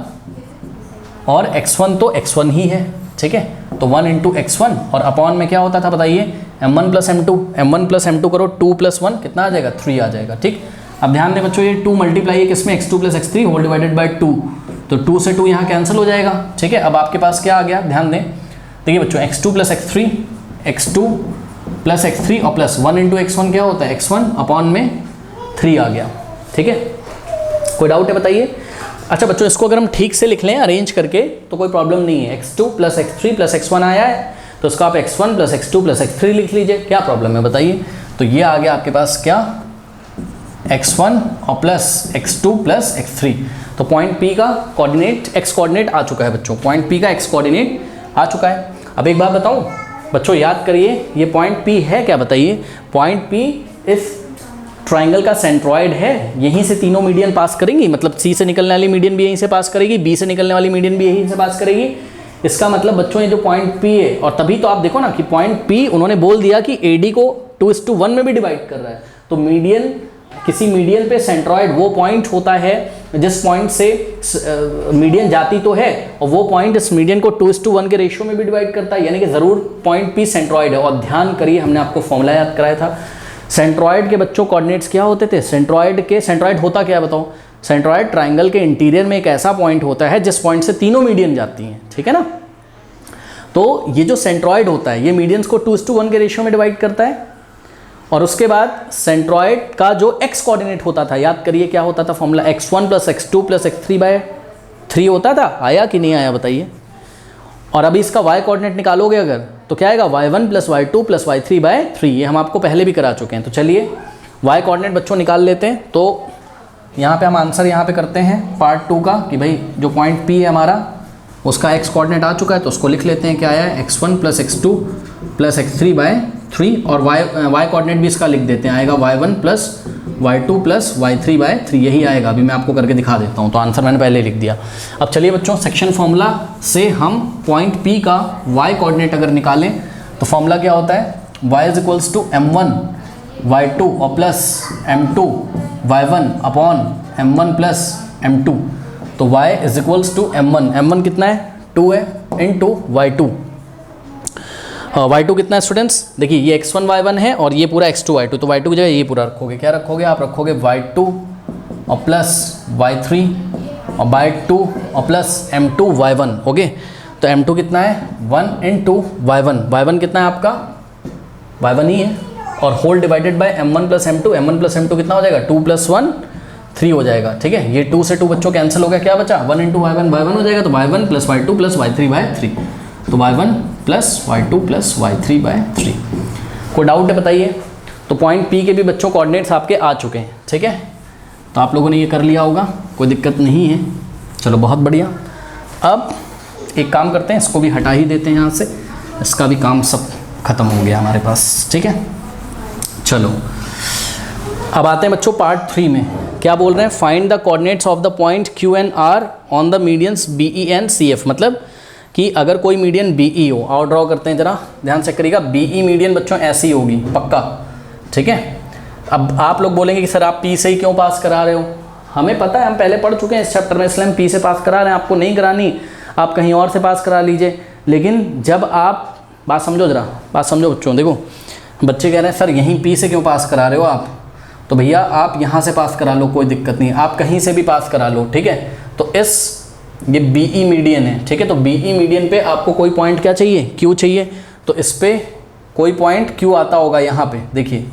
और x1 तो x1 ही है, ठीक है। तो 1 इंटू x1 और अपॉन में क्या होता था बताइए, M1 plus M2, M1 plus M2 करो, 2 प्लस 1 कितना आ जाएगा, 3 आ जाएगा, ठीक। अब ध्यान दें बच्चों, ये 2 मल्टीप्लाई है किसमें, x2 plus x3 whole divided by 2, तो 2 से 2 यहाँ कैंसिल हो जाएगा, ठीक है। अब आपके पास क्या आ गया, ध्यान दें, देखिए बच्चों x2 plus x3, x2 plus x3 और प्लस 1 इंटू x1 क्या होता है, x1 अपॉन में 3 आ गया, ठीक है। कोई डाउट है बताइए। अच्छा बच्चों इसको अगर हम ठीक से लिख लें अरेंज करके तो कोई प्रॉब्लम नहीं है, x2 plus x3 plus x1 आया है तो इसको आप x1 plus x2 plus x3 लिख लीजिए, क्या प्रॉब्लम है बताइए। तो ये आ गया आपके पास क्या, x1 और प्लस x2 प्लस x3। तो पॉइंट P का कोऑर्डिनेट x कोऑर्डिनेट आ चुका है बच्चों, पॉइंट P का x कोऑर्डिनेट आ चुका है। अब एक बात बताऊं बच्चों, याद करिए ये पॉइंट P है क्या बताइए, पॉइंट P इस ट्राइंगल का सेंट्रॉइड है, यहीं से तीनों मीडियन पास करेंगी, मतलब C से निकलने वाली मीडियन भी यहीं से पास करेगी, B से निकलने वाली मीडियन भी यहीं से पास करेगी। इसका मतलब बच्चों ये जो पॉइंट P है, और तभी तो आप देखो ना कि पॉइंट P उन्होंने बोल दिया कि AD को 2:1 में भी डिवाइड कर रहा है। तो मीडियन, किसी मीडियन पे सेंट्रॉइड वो पॉइंट होता है जिस पॉइंट से मीडियन जाती तो है, और वो पॉइंट इस मीडियन को 2:1 के रेशियो में भी डिवाइड करता है, यानी कि ज़रूर पॉइंट P सेंट्रॉइड है। और ध्यान करिए हमने आपको फॉर्मूला याद कराया था, सेंट्रॉइड के बच्चों कोऑर्डिनेट्स क्या होते थे, सेंट्रॉइड होता क्या है बताओ, सेंट्रॉइड ट्राइंगल के इंटीरियर में एक ऐसा पॉइंट होता है जिस पॉइंट से तीनों मीडियन जाती हैं, ठीक है ना। तो ये जो सेंट्रॉइड होता है ये मीडियंस को 2:1 के रेशियो में डिवाइड करता है। और उसके बाद सेंट्रॉइड का जो x कोऑर्डिनेट होता था, याद करिए क्या होता था formula, x1 plus x2 plus x3/3 होता था, आया कि नहीं आया बताइए। और अभी इसका y कोऑर्डिनेट निकालोगे अगर तो क्या आएगा, y1 plus y2 plus y3/3, ये हम आपको पहले भी करा चुके हैं। तो चलिए y कोऑर्डिनेट बच्चों निकाल लेते हैं। तो यहाँ पे हम आंसर यहाँ पे करते हैं पार्ट 2 का, कि भाई जो पॉइंट P है हमारा उसका x कोऑर्डिनेट आ चुका है, तो उसको लिख लेते हैं, क्या आया है, x1 plus x2 plus x3/3, और y कोऑर्डिनेट भी इसका लिख देते हैं, आएगा y1 plus y2 plus y3/3, यही आएगा। अभी मैं आपको करके दिखा देता हूँ, तो आंसर मैंने पहले लिख दिया। अब चलिए बच्चों सेक्शन फॉर्मूला से हम पॉइंट P का y कोऑर्डिनेट अगर निकालें तो फॉर्मूला क्या होता है, y is equals to m1 y2 और plus m2 y1 upon m1 plus m2। तो y is equals to m1 कितना है, 2 है, इंटू y2। y2 कितना है स्टूडेंट्स, देखिए ये x1 y1 है और ये पूरा x2 y2, तो y2 की जगह ये पूरा रखोगे, क्या रखोगे आप, रखोगे y2 और प्लस y3 और y2 और प्लस m2 y1। ओके, तो m2 कितना है 1 into y1 कितना है आपका y1 ही है, और whole divided by m1 plus m2 कितना हो जाएगा 2 + 1 3 हो जाएगा। ठीक है, ये 2 से 2 बच्चों कैंसिल हो गया, क्या बचा 1 into y1 हो जाएगा, तो y1 + y2 + y3/3, तो y1 + y2 + y3/3। कोई डाउट है बताइए। तो पॉइंट P के भी बच्चों कोऑर्डिनेट्स आपके आ चुके हैं। ठीक है, तो आप लोगों ने ये कर लिया होगा, कोई दिक्कत नहीं है। चलो बहुत बढ़िया। अब एक काम करते हैं, इसको भी हटा ही देते हैं यहाँ से, इसका भी काम सब खत्म हो गया हमारे पास। ठीक है, चलो अब आते हैं बच्चों पार्ट 3 में। क्या बोल रहे हैं, find the coordinates of the point Q and R on the medians BE and CF। मतलब कि अगर कोई मीडियन BE हो, और ड्रॉ करते हैं जरा ध्यान से करिएगा, BE मीडियन बच्चों ऐसी होगी पक्का। ठीक है, अब आप लोग बोलेंगे कि सर आप P से ही क्यों पास करा रहे हो, हमें पता है, हम पहले पढ़ चुके हैं इस चैप्टर में, इसलिए हम P से पास करा रहे हैं, आपको नहीं करानी आप कहीं और से पास करा लीजिए। लेकिन जब आप बात समझो, जरा बात समझो बच्चों, देखो बच्चे कह रहे हैं सर यहीं P से क्यों पास करा रहे हो आप, तो भैया आप यहाँ से पास करा लो, कोई दिक्कत नहीं, आप कहीं से भी पास करा लो। ठीक है, तो ये BE मीडियन है। ठीक है, तो BE मीडियन पे आपको कोई पॉइंट क्या चाहिए, Q चाहिए, तो इस पे कोई पॉइंट Q आता होगा, यहाँ पे देखिए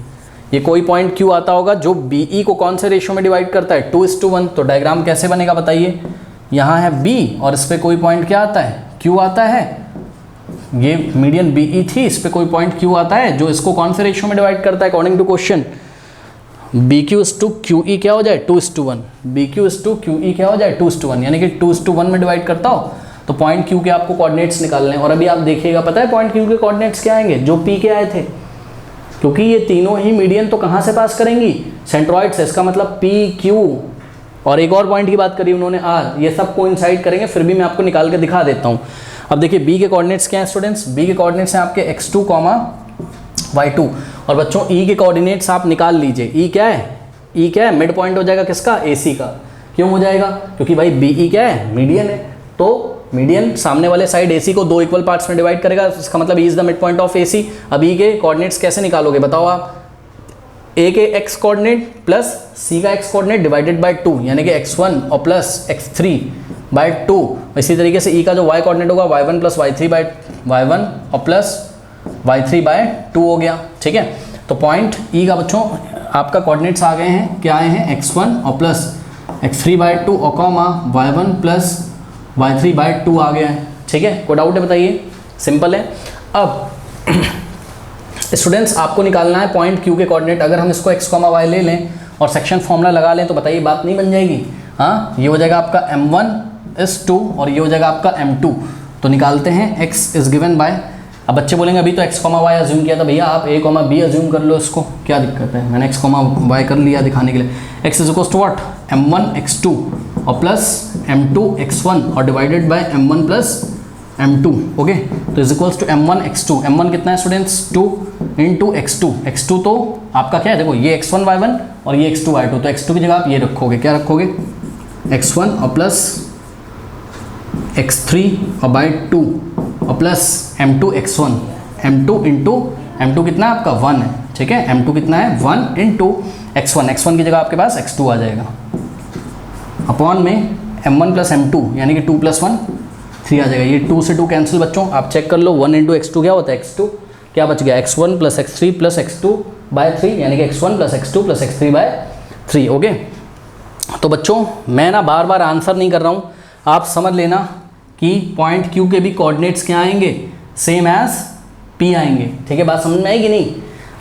ये कोई पॉइंट Q आता होगा जो BE को कौन से रेशियो में डिवाइड करता है 2:1। तो डायग्राम कैसे बनेगा बताइए, यहाँ है B और इस पर कोई पॉइंट क्या आता है Q आता है, ये मीडियन BE थी, इस पर कोई पॉइंट Q आता है जो इसको कौन से रेशियो में डिवाइड करता है अकॉर्डिंग टू क्वेश्चन, BQ/QE क्या हो जाए 2:1, BQ/QE क्या हो जाए 2:1, यानी कि 2:1 में डिवाइड करता हो। तो पॉइंट Q के आपको कोऑर्डिनेट्स निकालने हैं, और अभी आप देखिएगा पता है पॉइंट Q के कोऑर्डिनेट्स क्या आएंगे जो P के आए थे, क्योंकि ये तीनों ही मीडियन तो कहाँ से पास करेंगी, सेंट्रॉइड से, इसका मतलब PQ, और एक और पॉइंट की बात करी उन्होंने R, ये सब कोइंसाइड करेंगे, फिर भी मैं आपको निकाल के दिखा देता हूँ। अब देखिए B के कोऑर्डिनेट्स क्या हैं स्टूडेंट्स, B के कोऑर्डिनेट्स हैं आपके x2, y2, और बच्चों E के कोऑर्डिनेट्स आप निकाल लीजिए। E क्या है, मिड पॉइंट हो जाएगा किसका, AC का। क्यों हो जाएगा, क्योंकि भाई BE क्या है, मीडियन है, तो मीडियन सामने वाले साइड AC को 2 इक्वल पार्ट्स में डिवाइड करेगा, इसका मतलब E is the mid point of AC। अब E के कोऑर्डिनेट्स कैसे निकालोगे बताओ आप, A के x कोऑर्डिनेट प्लस C का x कोऑर्डिनेट डिवाइडेड बाय 2, यानी कि x1 और प्लस x3/2। इसी तरीके से E का जो y कोऑर्डिनेट होगा y1 + y1 और प्लस y3/2 हो गया। ठीक है, तो पॉइंट E का बच्चों आपका कोऑर्डिनेट्स आ गए हैं, क्या आए हैं x1 और प्लस x3/2 और कॉमा y1 + y3/2 आ गया है। ठीक है, कोई डाउट है बताइए, सिंपल है। अब स्टूडेंट्स आपको निकालना है पॉइंट Q के कोऑर्डिनेट, अगर हम इसको x, y ले लें और सेक्शन फॉर्मूला लगा लें तो बताइए बात नहीं बन जाएगी। हाँ, ये हो जाएगा आपका m1 = 2 और ये हो जाएगा आपका m2। तो निकालते हैं x इज गिवन बाय, अब बच्चे बोलेंगे अभी तो x, y अज्यूम किया था, भैया आप a, b अज्यूम कर लो, इसको क्या दिक्कत है, मैंने x, y कर लिया दिखाने के लिए। x is equals to what, m1x2 और प्लस m2x1 और divided by m1 + m2। Okay, तो is equals to m1x2, m1 कितना है स्टूडेंट्स 2 × x2 तो आपका क्या है, देखो ये x1 y1 और ये x2 y2, तो x2 की जगह आप ये रखोगे, क्या रखोगे x1 और प्लस x3 और बाय 2 और प्लस m2 x1, m2 कितना है आपका 1 है। ठीक है, m2 कितना है 1 × x1 की जगह आपके पास x2 आ जाएगा, अपॉन में m1 + m2 यानी कि 2 + 1 3 आ जाएगा। ये 2 से 2 कैंसिल बच्चों, आप चेक कर लो, 1 × x2 क्या होता है, x2 क्या बच गया, x1 + x3 + x2/3 यानी कि x1 + x2 + x3/3। ओके, तो बच्चों मैं ना बार बार आंसर नहीं कर रहा हूँ, आप समझ लेना कि पॉइंट Q के भी कोऑर्डिनेट्स क्या आएंगे, सेम एज P आएंगे। ठीक है, बात समझ में आएगी नहीं।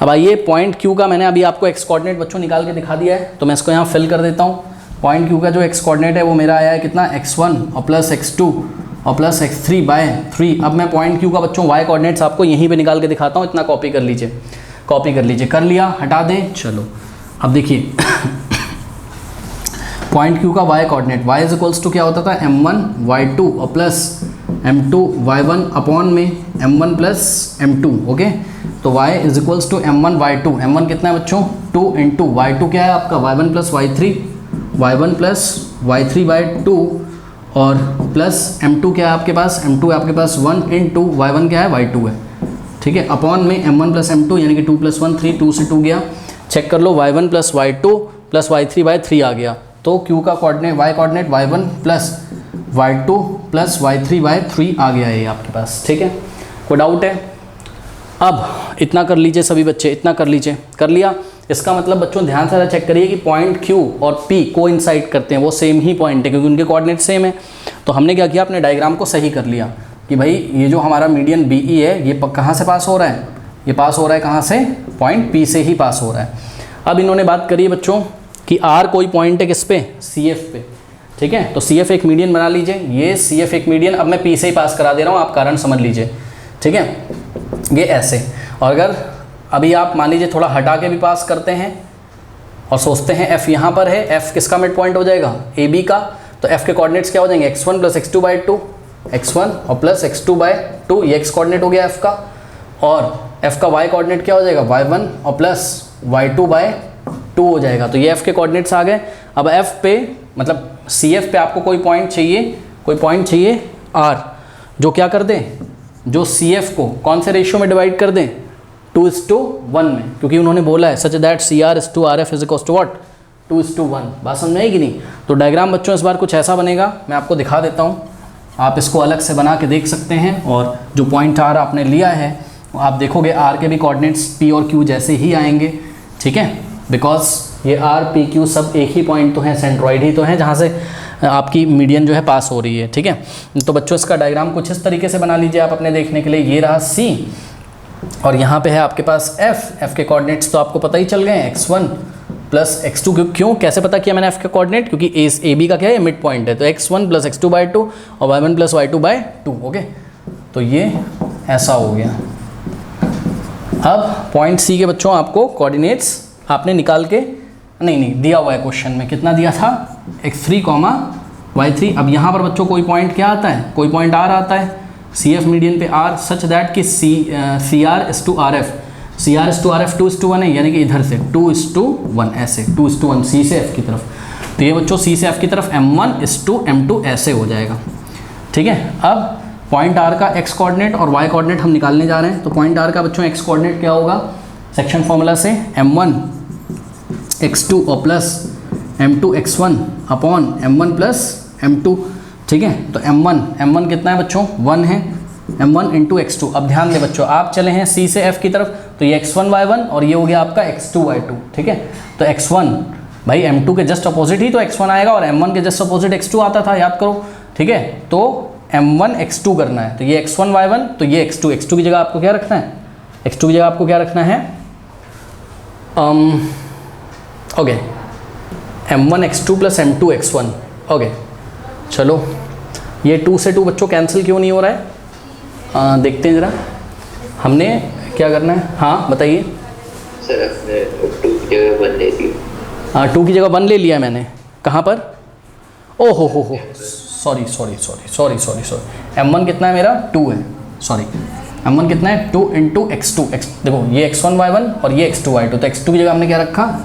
अब आइए पॉइंट Q का मैंने अभी आपको x कोऑर्डिनेट बच्चों निकाल के दिखा दिया है, तो मैं इसको यहाँ फिल कर देता हूँ। पॉइंट Q का जो x कोऑर्डिनेट है वो मेरा आया है कितना, x1 और प्लस x2 और प्लस x3/3। अब मैं पॉइंट Q का बच्चों y कोऑर्डिनेट्स आपको यहीं पे निकाल के दिखाता हूँ, इतना कॉपी कर लीजिए, कर लिया, हटा दें। चलो अब देखिए पॉइंट Q का y coordinate, y is equals to क्या होता था, m1 y2 और प्लस m2 y1 अपॉन में m1 + m2। ओके, तो y is equals to m1 y2, m1 कितना है बच्चों 2 × y2 क्या है आपका y1 + y3/2 और प्लस m2 क्या है आपके पास, m2 है आपके पास 1 × y1 क्या है y2 है। ठीक है, अपॉन में m1 प्लस m2 यानी कि 2 + 1 3, 2 से 2 गया, चेक कर लो y1 plus y2 plus y3/3 आ गया। तो q का coordinate y coordinate y1 plus y2 plus y3/3 आ गया है आपके पास। ठीक है, कोई डाउट है? अब इतना कर लीजिए सभी बच्चे, इतना कर लीजिए, कर लिया। इसका मतलब बच्चों ध्यान से चेक करिए कि पॉइंट Q और P कोइंसाइड करते हैं, वो सेम ही पॉइंट है क्योंकि उनके कोऑर्डिनेट सेम है। तो हमने क्या किया, अपने डायग्राम को सही कर लिया कि भाई ये जो हमारा मीडियन BE है ये कहाँ से पास हो रहा है, ये पास हो रहा है कहाँ से, पॉइंट P से ही पास हो रहा है। अब इन्होंने बात करी है बच्चों कि R कोई पॉइंट है किस पे, CF पे। ठीक है, तो CF एक मीडियन बना लीजिए, ये CF एक मीडियन, अब मैं P से ही पास करा दे रहा हूँ, आप कारण समझ लीजिए। ठीक है, ये ऐसे। और अगर अभी आप मान लीजिए थोड़ा हटा के भी पास करते हैं और सोचते हैं F यहाँ पर है, F किसका मिड पॉइंट हो जाएगा, AB का, तो F के कोऑर्डिनेट्स क्या हो जाएंगे, x1 प्लस x2/2, x1 और प्लस x2/2, ये x कोऑर्डिनेट हो गया F का, और F का y कोऑर्डिनेट क्या हो जाएगा, y1 और प्लस y2/2 हो जाएगा। तो ये F के कोऑर्डिनेट्स आ गए। अब F पे मतलब CF पे आपको कोई पॉइंट चाहिए, कोई पॉइंट चाहिए R, जो क्या कर दें, जो CF को कौन से रेशियो में डिवाइड कर दें, 2:1 में, क्योंकि उन्होंने बोला है such that CR/RF is equals to what, 2:1। बात समझ में आई कि नहीं? तो डायग्राम बच्चों इस बार कुछ ऐसा बनेगा, मैं आपको दिखा देता हूँ, आप इसको अलग से बना के देख सकते हैं। और जो पॉइंट R आपने लिया है आप देखोगे R के भी कोऑर्डिनेट्स P और Q जैसे ही आएंगे। ठीक है, बिकॉज ये R, P, Q सब एक ही पॉइंट तो हैं, सेंट्रॉइड ही तो हैं जहाँ से आपकी मीडियन जो है पास हो रही है। ठीक है, तो बच्चों इसका डायग्राम कुछ इस तरीके से बना लीजिए आप अपने देखने के लिए। ये रहा C और यहाँ पे है आपके पास F के कोऑर्डिनेट्स तो आपको पता ही चल गए, x1 प्लस x2। क्यों, कैसे पता किया मैंने F के कोऑर्डिनेट, क्योंकि AB का क्या है, मिड पॉइंट है, तो x1 प्लस x2/2 और y1 प्लस y2/2। ओके, तो ये ऐसा हो गया। अब पॉइंट C के बच्चों आपको कोऑर्डिनेट्स आपने निकाल के, नहीं दिया हुआ है क्वेश्चन में, कितना दिया था, x3, y3। अब यहाँ पर बच्चों कोई पॉइंट क्या आता है, कोई पॉइंट R आता है, CF मीडियन पे R, सच दैट कि CR/RF 2:1 है, यानी कि इधर से 2:1, ऐसे 2:1 C से F की तरफ। तो ये बच्चों C से F की तरफ m1:m2 ऐसे हो जाएगा। ठीक है, अब पॉइंट R का x कोऑर्डिनेट और y कोऑर्डिनेट हम निकालने जा रहे हैं। तो पॉइंट R का बच्चों x कोऑर्डिनेट क्या होगा, सेक्शन फॉर्मूला से m1x2 और plus m2x1 upon m1 plus m2। ठीक है, तो m1 कितना है बच्चों, 1 है, m1 इंटू x2। अब ध्यान दें बच्चों, आप चले हैं C से F की तरफ, तो ये x1y1 और ये हो गया आपका x2y2। ठीक है, तो x1 भाई m2 के जस्ट अपोजिट ही तो x1 आएगा और m1 के जस्ट अपोजिट x2 आता था, याद करो। ठीक है, तो m1 x2 करना है, तो ये x1y1, तो ये x2 की जगह आपको क्या रखना है, x2 की जगह आपको क्या रखना है, okay, m1 x2 plus m2 x1। Okay, चलो ये 2 से 2 बच्चों कैंसिल क्यों नहीं हो रहा है, देखते हैं ज़रा हमने क्या करना है। हाँ बताइए सर, अपने 2 की जगह 1 ले ली। हाँ, 2 की जगह 1 ले लिया मैंने, कहाँ पर, ओ हो सॉरी, m1 कितना है मेरा, 2 है, सॉरी m1 कितना है, 2 इंटू x2। देखो ये x1y1 और ये x2y2, तो x2 की जगह हमने क्या रखा,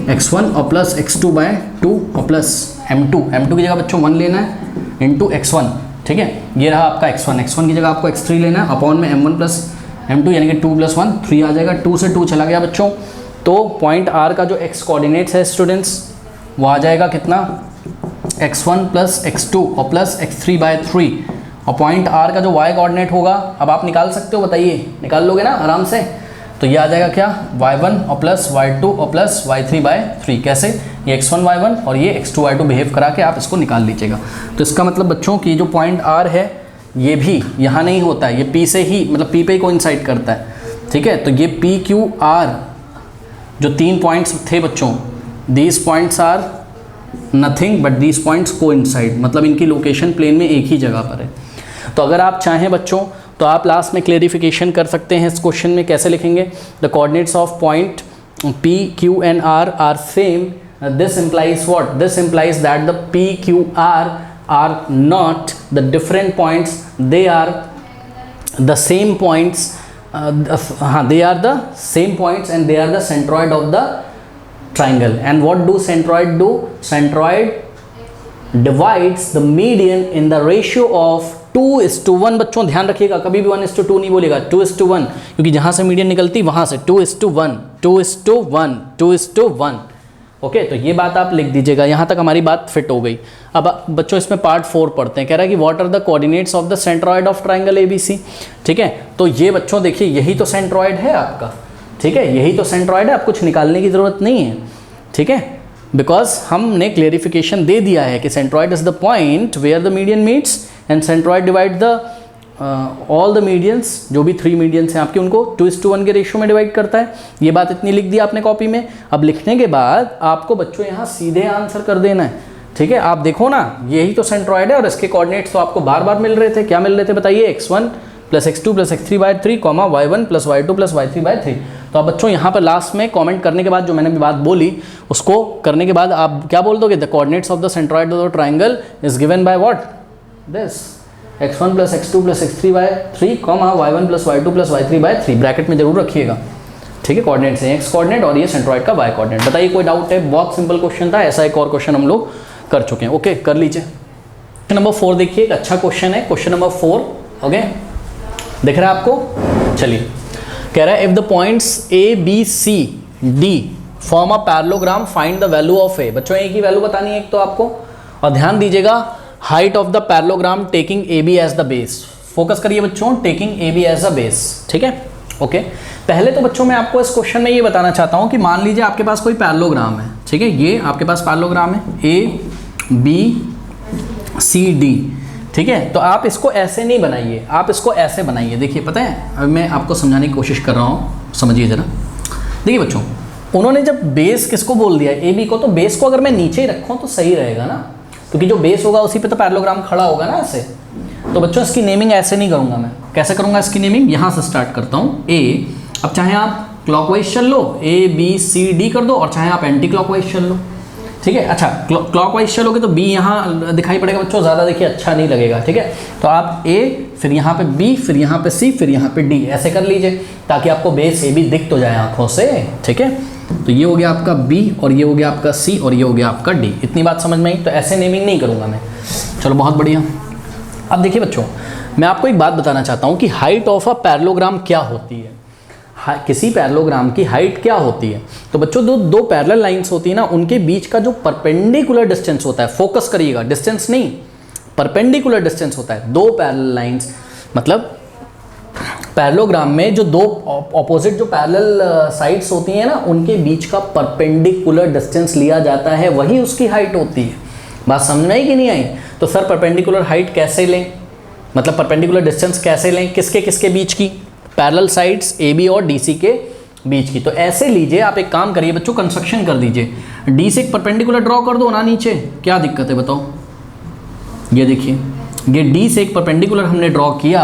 x1 और प्लस x2/2 और प्लस m2 की जगह बच्चों 1 लेना है इंटू x1। ठीक है, ये रहा आपका x1 की जगह आपको x3 लेना है, अपॉन में m1 प्लस m2 यानी कि 2 + 1 3 आ जाएगा, 2 से 2 चला गया बच्चों। तो पॉइंट R का जो x कोऑर्डिनेट्स है स्टूडेंट्स, वो आ जाएगा कितना, x1 प्लस x2 और प्लस x3/3, और पॉइंट R का जो y कोऑर्डिनेट होगा, अब आप निकाल सकते हो, बताइए निकाल लोगे ना आराम से, तो ये आ जाएगा क्या, y1 और प्लस y2 और प्लस y3/3। कैसे, ये x1 y1 और ये x2 y2 बिहेव करा के आप इसको निकाल लीजिएगा। तो इसका मतलब बच्चों की जो पॉइंट R है ये भी यहाँ नहीं होता है, ये P से ही, मतलब P पे ही कोइंसाइड करता है। ठीक है, तो ये P Q R जो 3 पॉइंट्स थे बच्चों, these points are nothing but these points coincide, मतलब इनकी लोकेशन प्लेन में एक ही जगह पर है। तो अगर आप चाहें बच्चों तो आप लास्ट में क्लेरिफिकेशन कर सकते हैं इस क्वेश्चन में, कैसे लिखेंगे, the coordinates of point P Q and R are same, this implies what, this implies that the P Q R are not the different points, they are the same points, they are the same points and they are the centroid of the triangle. And what do centroid do, centroid divides the median in the ratio of 2:1 बच्चों ध्यान रखिएगा, कभी भी 1:2 नहीं बोलेगा, 2:1, क्योंकि जहां से मीडियन निकलती वहां से 2:1, 2:1, 2:1। ओके, तो ये बात आप लिख दीजिएगा, यहाँ तक हमारी बात फिट हो गई। अब बच्चों इसमें पार्ट 4 पढ़ते हैं। कह रहा है कि what are the coordinates of the centroid of triangle ABC। ठीक है, तो ये बच्चों देखिए यही तो सेंट्रॉइड है आपका। ठीक है, यही तो सेंट्रॉइड है, आप कुछ निकालने की ज़रूरत नहीं है। ठीक है, बिकॉज हमने क्लेरिफिकेशन दे दिया है कि centroid is the point where the median meets and centroid divide the all the medians, जो भी 3 मीडियंस हैं आपके, उनको 2:1 के रेशियो में डिवाइड करता है। ये बात इतनी लिख दी आपने कॉपी में। अब लिखने के बाद आपको बच्चों यहाँ सीधे आंसर कर देना है। ठीक है, आप देखो ना, यही तो सेंट्रॉइड है और इसके कोऑर्डिनेट्स तो आपको बार बार मिल रहे थे। क्या मिल रहे थे बताइए? x1 + x2 + x3/3, y1 + y2 + y3/3। तो आप बच्चों यहाँ पर लास्ट में कमेंट करने के बाद जो मैंने भी बात बोली उसको करने के बाद आप क्या बोल दोगे? The coordinates of the centroid of the triangle is given by what? This x1 + x2 + x3/3, y1 + y2 + y3/3। Bracket में जरूर रखिएगा। ठीक है, कोऑर्डिनेट्स हैं x कोऑर्डिनेट और ये सेंट्रॉइड का y कोऑर्डिनेट। बताइए कोई डाउट है? बहुत सिंपल क्वेश्चन था, ऐसा एक और क्वेश्चन हम लोग कर चुके हैं। ओके, कर लीजिए। नंबर 4 देखिए, एक अच्छा क्वेश्चन है, क्वेश्चन नंबर 4। ओके, दिख रहा है आपको? चलिए, कह रहा है if the points A B C D form a parallelogram find the value of A। बच्चों एक ही वैल्यू बतानी है एक तो आपको, और ध्यान दीजिएगा height of the parallelogram taking AB as the base. Focus करिए बच्चों, taking AB as the base. ठीक है, ओके। पहले तो बच्चों मैं आपको इस क्वेश्चन में ये बताना चाहता हूँ कि मान लीजिए आपके पास कोई पैरेललोग्राम है। ठीक है, ये आपके पास पैरेललोग्राम है ABCD। ठीक है, तो आप इसको ऐसे नहीं बनाइए, आप इसको ऐसे बनाइए। देखिए, पता है, अब मैं आपको समझाने की कोशिश कर रहा हूँ, समझिए ज़रा। देखिए बच्चों, उन्होंने जब बेस किसको बोल दिया? AB को। तो बेस को अगर मैं नीचे ही रखूँ तो सही रहेगा ना, क्योंकि जो बेस होगा उसी पे तो पैरेललोग्राम खड़ा होगा ना ऐसे। तो बच्चों इसकी नेमिंग ऐसे नहीं करूँगा मैं। कैसे करूँगा इसकी नेमिंग? यहाँ से स्टार्ट करता हूँ। A, अब चाहे आप क्लॉकवाइज चल लो, ABCD कर दो, और चाहे आप एंटी क्लॉकवाइज चल लो। ठीक है, अच्छा क्लॉकवाइज चलोगे तो B यहाँ दिखाई पड़ेगा बच्चों, ज़्यादा देखिए अच्छा नहीं लगेगा। ठीक है, तो आप A, फिर यहाँ पे B, फिर यहाँ पे C, फिर यहाँ पे D, ऐसे कर लीजिए ताकि आपको बेस AB दिख तो जाए आँखों से। ठीक है, तो ये हो गया आपका B, और ये हो गया आपका C, और ये हो गया आपका D। इतनी बात समझ में आई? तो ऐसे नेमिंग नहीं करूँगा मैं। चलो, बहुत बढ़िया। अब देखिए बच्चों, मैं आपको एक बात बताना चाहता हूँ कि हाइट ऑफ अ पैरेललोग्राम क्या होती है। किसी पैरेललोग्राम की हाइट क्या होती है? तो बच्चों दो पैरेलल लाइंस होती है ना, उनके बीच का जो परपेंडिकुलर डिस्टेंस होता है, फोकस करिएगा, डिस्टेंस नहीं, परपेंडिकुलर डिस्टेंस होता है। दो पैरेलल लाइंस, मतलब पैरेललोग्राम में जो दो ऑपोजिट जो पैरेलल साइड्स होती हैं ना, उनके बीच का परपेंडिकुलर डिस्टेंस लिया जाता है, वही उसकी हाइट होती है। बात समझ में आई कि नहीं आई? तो सर परपेंडिकुलर हाइट कैसे लें, मतलब परपेंडिकुलर डिस्टेंस कैसे लें? किसके किसके बीच की? पैरेलल साइड्स AB और DC के बीच की। तो ऐसे लीजिए, आप एक काम करिए बच्चों, कंस्ट्रक्शन कर दीजिए। D से एक परपेंडिकुलर ड्रॉ कर दो ना नीचे, क्या दिक्कत है बताओ? ये देखिए, ये D से एक परपेंडिकुलर हमने ड्रॉ किया।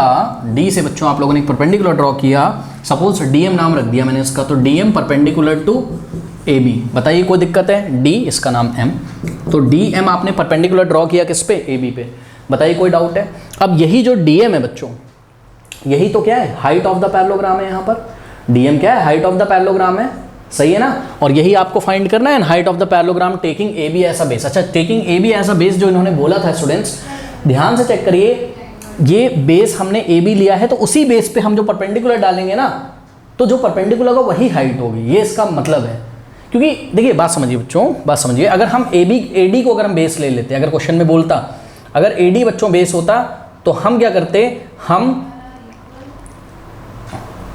D से बच्चों आप लोगों ने एक परपेंडिकुलर ड्रॉ किया, सपोज DM नाम रख दिया मैंने इसका, तो DM परपेंडिकुलर टू AB। बताइए कोई दिक्कत है? D, इसका नाम M, तो DM आपने परपेंडिकुलर ड्रॉ किया किस पे? AB पे। बताइए कोई डाउट है? अब यही जो DM है बच्चों, यही तो क्या है? हाइट ऑफ द पैरेललोग्राम है। यहाँ पर DM क्या है? हाइट ऑफ द पैरेललोग्राम है, सही है ना? और यही आपको फाइंड करना है, height of the parallelogram taking AB as a base. अच्छा, taking AB as a base जो इन्होंने बोला था स्टूडेंट्स, ध्यान से चेक करिए, ये बेस हमने AB लिया है, तो उसी बेस पे हम जो परपेंडिकुलर डालेंगे ना, तो जो परपेंडिकुलर होगा वही हाइट होगी, ये इसका मतलब है। क्योंकि देखिए, बात समझिए बच्चों, बात समझिए, अगर हम AD को अगर हम बेस ले लेते, अगर क्वेश्चन में बोलता अगर AD बच्चों बेस होता, तो हम क्या करते? हम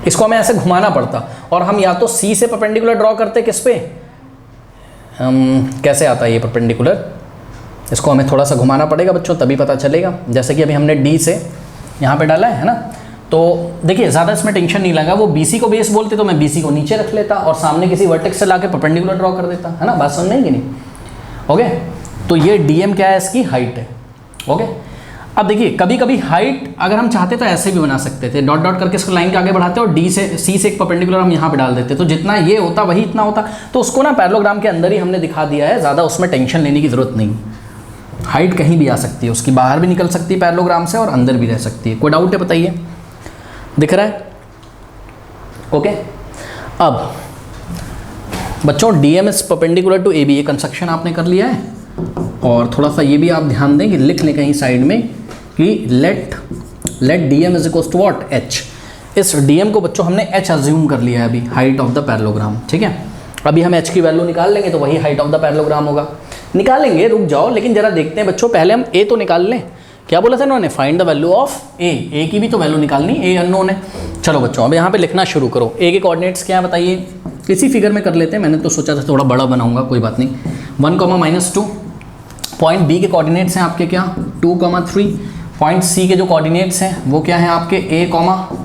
इसको हमें ऐसे घुमाना पड़ता, और हम या तो C से परपेंडिकुलर ड्रॉ करते, किस पे? कैसे आता है ये परपेंडिकुलर? इसको हमें थोड़ा सा घुमाना पड़ेगा बच्चों, तभी पता चलेगा। जैसे कि अभी हमने D से यहाँ पे डाला है ना, तो देखिए ज़्यादा इसमें टेंशन नहीं लगा। वो BC को बेस बोलते तो मैं BC को नीचे रख लेता और सामने किसी वर्टेक्स से लाके परपेंडिकुलर ड्रॉ कर देता, है ना? बात समझ में आई कि नहीं? ओके, तो ये DM क्या है? इसकी हाइट है। ओके, अब देखिए, कभी कभी हाइट अगर हम चाहते तो ऐसे भी बना सकते थे, डॉट डॉट करके इसको लाइन के आगे बढ़ाते और C से एक परपेंडिकुलर हम यहाँ पे डाल देते, तो जितना ये होता वही इतना होता। तो उसको ना पैरेललोग्राम के अंदर ही हमने दिखा दिया है, ज़्यादा उसमें टेंशन लेने की ज़रूरत नहीं। हाइट कहीं भी आ सकती है, उसकी बाहर भी निकल सकती है पैरेललोग्राम से और अंदर भी रह सकती है। कोई डाउट है बताइए? दिख रहा है? ओके, अब बच्चों DM is perpendicular to AB, ये कंस्ट्रक्शन आपने कर लिया है। और थोड़ा सा ये भी आप ध्यान दें कि लिख लें कहीं साइड में कि let DM is equals to what, h। इस DM को बच्चों हमने h अज्यूम कर लिया है अभी, हाइट ऑफ द पैरेललोग्राम, ठीक है। अभी हम h की वैल्यू निकाल लेंगे तो वही हाइट ऑफ द पैरेललोग्राम होगा। निकालेंगे, रुक जाओ, लेकिन जरा देखते हैं बच्चों, पहले हम a तो निकाल लें। क्या बोला था इन्होंने, find the value of a की भी तो वैल्यू निकालनी, a अननोन है। चलो बच्चों अब यहाँ पे लिखना शुरू करो। a के कोऑर्डिनेट्स क्या है बताइए, इसी फिगर में कर लेते हैं, मैंने तो सोचा था थोड़ा बड़ा बनाऊंगा, कोई बात नहीं। 1, -2। पॉइंट B के कोऑर्डिनेट्स हैं आपके क्या, 2, 3। पॉइंट C के जो कोऑर्डिनेट्स हैं वो क्या है आपके, a,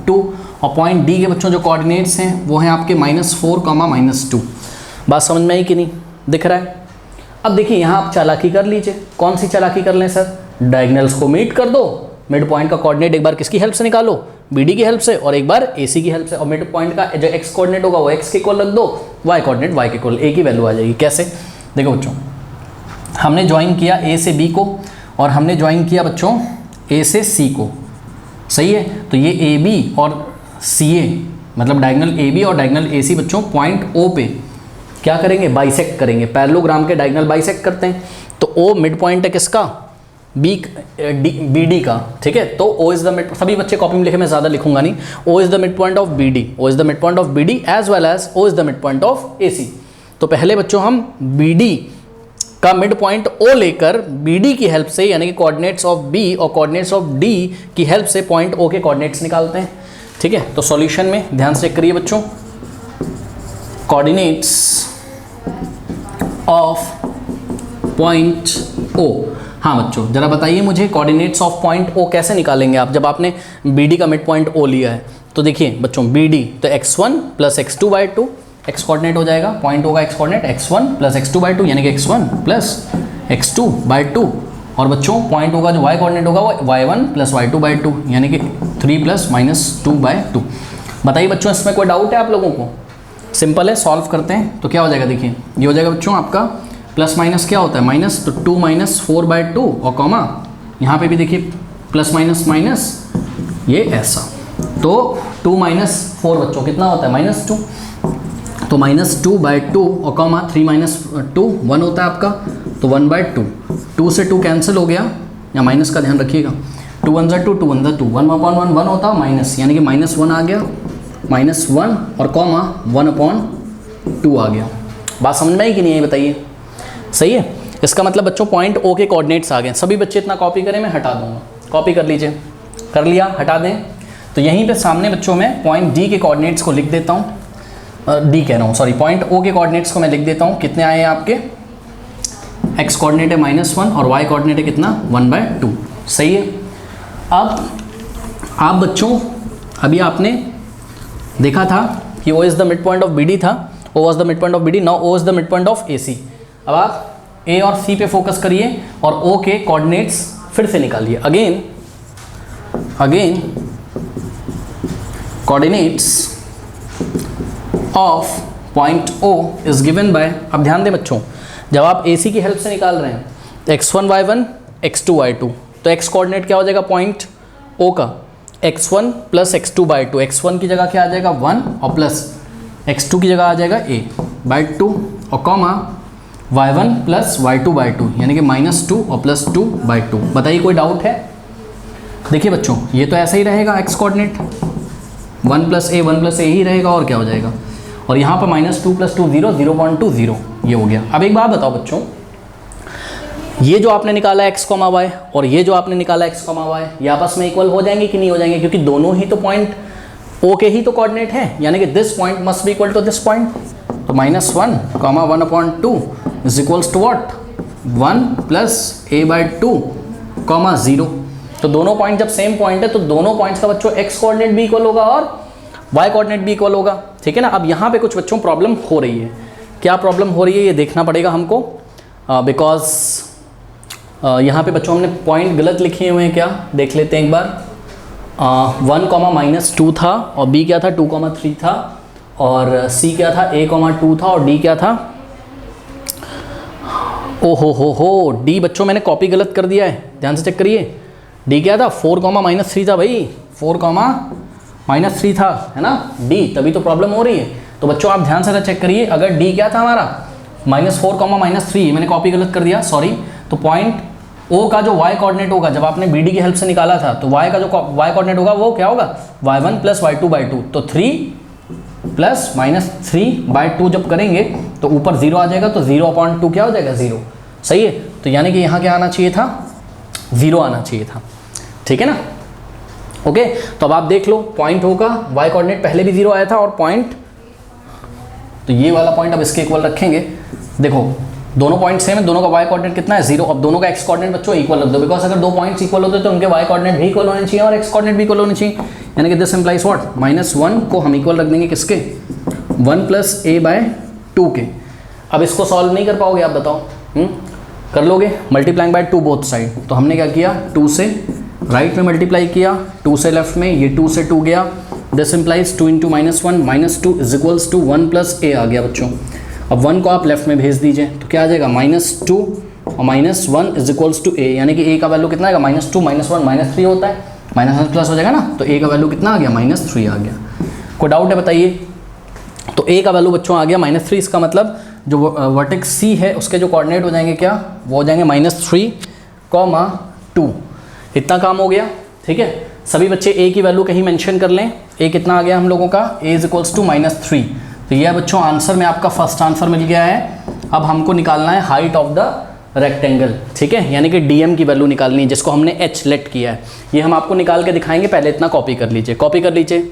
2। और पॉइंट D के बच्चों जो कोऑर्डिनेट्स हैं वो हैं आपके -4, -2। बात समझ में आई कि नहीं, दिख रहा है। अब देखिए यहाँ आप चालाकी कर लीजिए। कौन सी चालाकी कर लें सर, डायगोनल्स को मीट कर दो, मिड पॉइंट का कोऑर्डिनेट एक बार किसकी हेल्प से निकालो, BD की हेल्प से, और एक बार AC की हेल्प से, और मिड पॉइंट का जो x कोऑर्डिनेट होगा वो x के इक्वल रख दो, y कोऑर्डिनेट y के इक्वल, a की वैल्यू आ जाएगी। कैसे, देखो बच्चों, हमने ज्वाइन किया a से b को और हमने ज्वाइन किया बच्चों a से c को, सही है। तो ये AB और CA मतलब डायगोनल AB और डायगोनल AC बच्चों पॉइंट O पे क्या करेंगे, बाइसेक्ट करेंगे। पैरेललोग्राम के डायगोनल बाइसेक्ट करते हैं, तो O मिड पॉइंट है किसका, BD का, ठीक है। तो O इज द मिड, सभी बच्चे कॉपी में लिखे, मैं ज़्यादा लिखूंगा नहीं। O is the mid point of BD, O is the mid point of BD as well as O is the mid point of AC। तो पहले बच्चों हम BD का मिड पॉइंट O लेकर BD की हेल्प से, यानी कि कोऑर्डिनेट्स ऑफ B और कोऑर्डिनेट्स ऑफ D की हेल्प से पॉइंट O के कोऑर्डिनेट्स निकालते हैं, ठीक है। तो सॉल्यूशन में ध्यान से चेक करिए बच्चों, कोऑर्डिनेट्स ऑफ पॉइंट O। हाँ बच्चों जरा बताइए मुझे, कोऑर्डिनेट्स ऑफ पॉइंट O कैसे निकालेंगे आप, जब आपने BD का मिड पॉइंट O लिया है। तो देखिए बच्चों BD तो x1 + x2/2 x कोऑर्डिनेट हो जाएगा, पॉइंट O का x कोऑर्डिनेट x1 + x2/2 यानी कि x1 + x2/2, और बच्चों पॉइंट O का जो y कोऑर्डिनेट होगा वो y1 + y2/2 यानी कि 3 + -2/2। बताइए बच्चों इसमें कोई डाउट है आप लोगों को, सिंपल है, सॉल्व करते हैं। तो क्या हो जाएगा, देखिए ये हो जाएगा बच्चों आपका प्लस माइनस क्या होता है, माइनस, तो 2 - 4/2 और कॉमा यहाँ पे भी देखिए प्लस माइनस माइनस ये ऐसा, तो 2 - 4 बच्चों कितना होता है, -2, तो -2/2 और कॉमा 3 - 2 1 होता है आपका, तो 1/2। 2 से 2 कैंसिल हो गया, या माइनस का ध्यान रखिएगा, 2 × 2 2 × 2 1/1 1 होता है माइनस, यानी कि -1 आ गया, -1 और कॉमा 1/2 आ गया। बात समझ में आई कि नहीं आई बताइए, सही है। इसका मतलब बच्चों पॉइंट O के कोऑर्डिनेट्स आ गए। सभी बच्चे इतना कॉपी करें, मैं हटा दूंगा, कॉपी कर लीजिए, कर लिया, हटा दें। तो यहीं पे सामने बच्चों में पॉइंट D के कोऑर्डिनेट्स को लिख देता हूँ, D कह रहा हूँ सॉरी, पॉइंट O के कोऑर्डिनेट्स को मैं लिख देता हूँ। कितने आए हैं आपके, x कोऑर्डिनेट है -1 और y कोऑर्डिनेट है कितना, 1/2, सही है। अब आप बच्चों अभी आपने देखा था कि O is the mid point of BD था, O was the mid point of BD, now O is the mid point of AC। अब आप A और C पे फोकस करिए और O के कोऑर्डिनेट्स फिर से निकालिए। Again coordinates of point O is given by, अब ध्यान दें बच्चों, जब आप AC की हेल्प से निकाल रहे हैं x1 y1 x2 y2, तो x कोऑर्डिनेट क्या हो जाएगा पॉइंट O का, x1 + x2/2, x1 की जगह क्या आ जाएगा 1 और प्लस x2 की जगह आ जाएगा a/2 और कॉमा y1 + y2/2 यानी कि -2 और +2/2। बताइए कोई डाउट है, देखिए बच्चों ये तो ऐसा ही रहेगा, x कोऑर्डिनेट 1 + a 1 + a ही रहेगा, और क्या हो जाएगा, और यहाँ पर -2 + 2 0 0.20 ये हो गया। अब एक बात बताओ बच्चों, ये जो आपने निकाला x, y और ये जो आपने निकाला x, y ये आपस में इक्वल हो जाएंगे कि नहीं हो जाएंगे, क्योंकि दोनों ही तो पॉइंट O के ही तो कोऑर्डिनेट है, यानी कि this point must be equal to this point. तो -1, 1/2 is equals to what, 1 + a/2, 0। तो दोनों पॉइंट जब सेम पॉइंट है तो दोनों पॉइंट्स का बच्चों x कोऑर्डिनेट भी इक्वल होगा और y कोऑर्डिनेट भी इक्वल होगा, ठीक है ना। अब यहाँ पे कुछ बच्चों प्रॉब्लम हो रही है, क्या प्रॉब्लम हो रही है ये देखना पड़ेगा हमको, बिकॉज यहाँ पे बच्चों हमने पॉइंट गलत लिखे हुए हैं, क्या देख लेते हैं एक बार। 1, -2 था और B क्या था 2, 3 था, और C क्या था a, 2 था, और D क्या था, ओ हो D बच्चों मैंने कॉपी गलत कर दिया है, ध्यान से चेक करिए। D क्या था 4, -3 था भाई, 4, -3 था, है ना D, तभी तो प्रॉब्लम हो रही है। तो बच्चों आप ध्यान से चेक करिए, अगर D क्या था हमारा -4, -3, मैंने कॉपी गलत कर दिया, सॉरी। तो पॉइंट ओ का जो y कोऑर्डिनेट होगा, जब आपने BD की हेल्प से निकाला था, तो y का जो y कोऑर्डिनेट होगा वो क्या होगा, y1 प्लस y2/2, तो 3 प्लस -3/2 जब करेंगे तो ऊपर 0 आ जाएगा, तो 0/2 क्या हो जाएगा, 0। सही है, तो यानी कि यहाँ क्या आना चाहिए था, 0 आना चाहिए था। ठीक है ना, ओके। तो अब आप देख लो, पॉइंट होगा y कोऑर्डिनेट पहले भी 0 आया था, और पॉइंट, तो ये वाला पॉइंट अब इसके इक्वल रखेंगे। देखो दोनों पॉइंट सेम है, दोनों का y कोऑर्डिनेट कितना है, 0। अब दोनों का x कोऑर्डिनेट बच्चों इक्वल रख दो, बिकॉज अगर दो पॉइंट्स इक्वल होते तो उनके y कोऑर्डिनेट भी इक्वल होने चाहिए और x कोऑर्डिनेट भी इक्वल होने चाहिए। यानी कि दिस इंप्लाइज व्हाट, -1 को हम इक्वल रख देंगे किसके, 1 + a/2 के। अब इसको सॉल्व नहीं कर पाओगे आप, बताओ कर लोगे, मल्टीप्लाइंग बाय 2 बोथ साइड। तो हमने क्या किया, 2 से राइट में मल्टीप्लाई किया, 2 से लेफ्ट में, ये 2 से 2 गया, दिस इंप्लाइज 2 × -1 -2 = 1 + a आ गया बच्चों। अब 1 को आप लेफ्ट में भेज दीजिए, तो क्या आ जाएगा, -2 और -1 = a, यानी कि a का वैल्यू कितना आएगा, -2 -1 -3 होता है, -1 प्लस हो जाएगा ना, तो a का वैल्यू कितना आ गया, -3 आ गया। कोई डाउट है बताइए। तो a का वैल्यू बच्चों आ गया -3, इसका मतलब जो वर्टेक्स C है उसके जो कोऑर्डिनेट हो जाएंगे क्या, वो हो जाएंगे -3, 2। इतना काम हो गया। ठीक है, सभी बच्चे a की वैल्यू कहीं मेंशन कर लें। a कितना आ गया हम लोगों का, a = -3। तो यह बच्चों आंसर में आपका फर्स्ट आंसर मिल गया है। अब हमको निकालना है हाइट ऑफ द रेक्टेंगल। ठीक है, यानी कि DM की वैल्यू निकालनी है, जिसको हमने h लेट किया है। ये हम आपको निकाल के दिखाएंगे, पहले इतना कॉपी कर लीजिए, कॉपी कर लीजिए।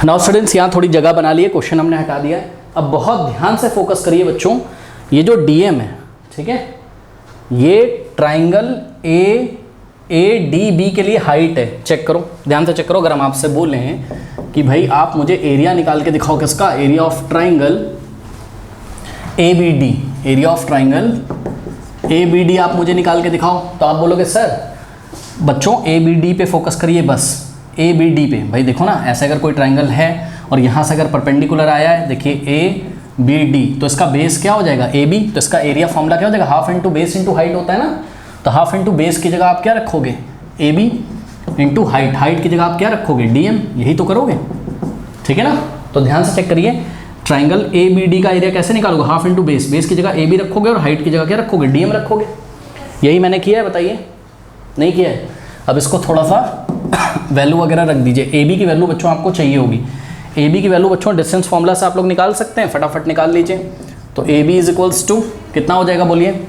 नाउ स्टूडेंट्स, यहाँ थोड़ी जगह बना लिए, क्वेश्चन हमने हटा दिया है। अब बहुत ध्यान से फोकस करिए बच्चों, ये जो DM है, ठीक है, ये ट्राइंगल AADB के लिए हाइट है। चेक करो, ध्यान से चेक करो। अगर हम आपसे बोले हैं कि भाई आप मुझे एरिया निकाल के दिखाओ, किसका, area of triangle ABD, area of triangle ABD आप मुझे निकाल के दिखाओ, तो आप बोलोगे सर बच्चों ABD पे फोकस करिए, बस ABD पे। भाई देखो ना, ऐसे अगर कोई ट्राइंगल है और यहाँ से अगर परपेंडिकुलर आया है, देखिए ABD, तो इसका बेस क्या हो जाएगा, AB, तो इसका एरिया फॉर्मूला क्या हो जाएगा, half into base into height होता है ना। तो हाफ इंटू बेस की जगह आप क्या रखोगे, AB इंटू हाइट, हाइट की जगह आप क्या रखोगे, DM, यही तो करोगे। ठीक है ना, तो ध्यान से चेक करिए, ट्राइंगल ABD का एरिया कैसे निकालोगे, हाफ इंटू बेस, बेस की जगह AB रखोगे और हाइट की जगह क्या रखोगे, DM रखोगे। यही मैंने किया है, बताइए, नहीं किया है। अब इसको थोड़ा सा वैल्यू वगैरह रख दीजिए। AB की वैल्यू बच्चों आपको चाहिए होगी। AB की वैल्यू बच्चों डिस्टेंस फॉर्मूला से आप लोग निकाल सकते हैं, फटाफट निकाल लीजिए। तो AB = कितना हो जाएगा, बोलिए,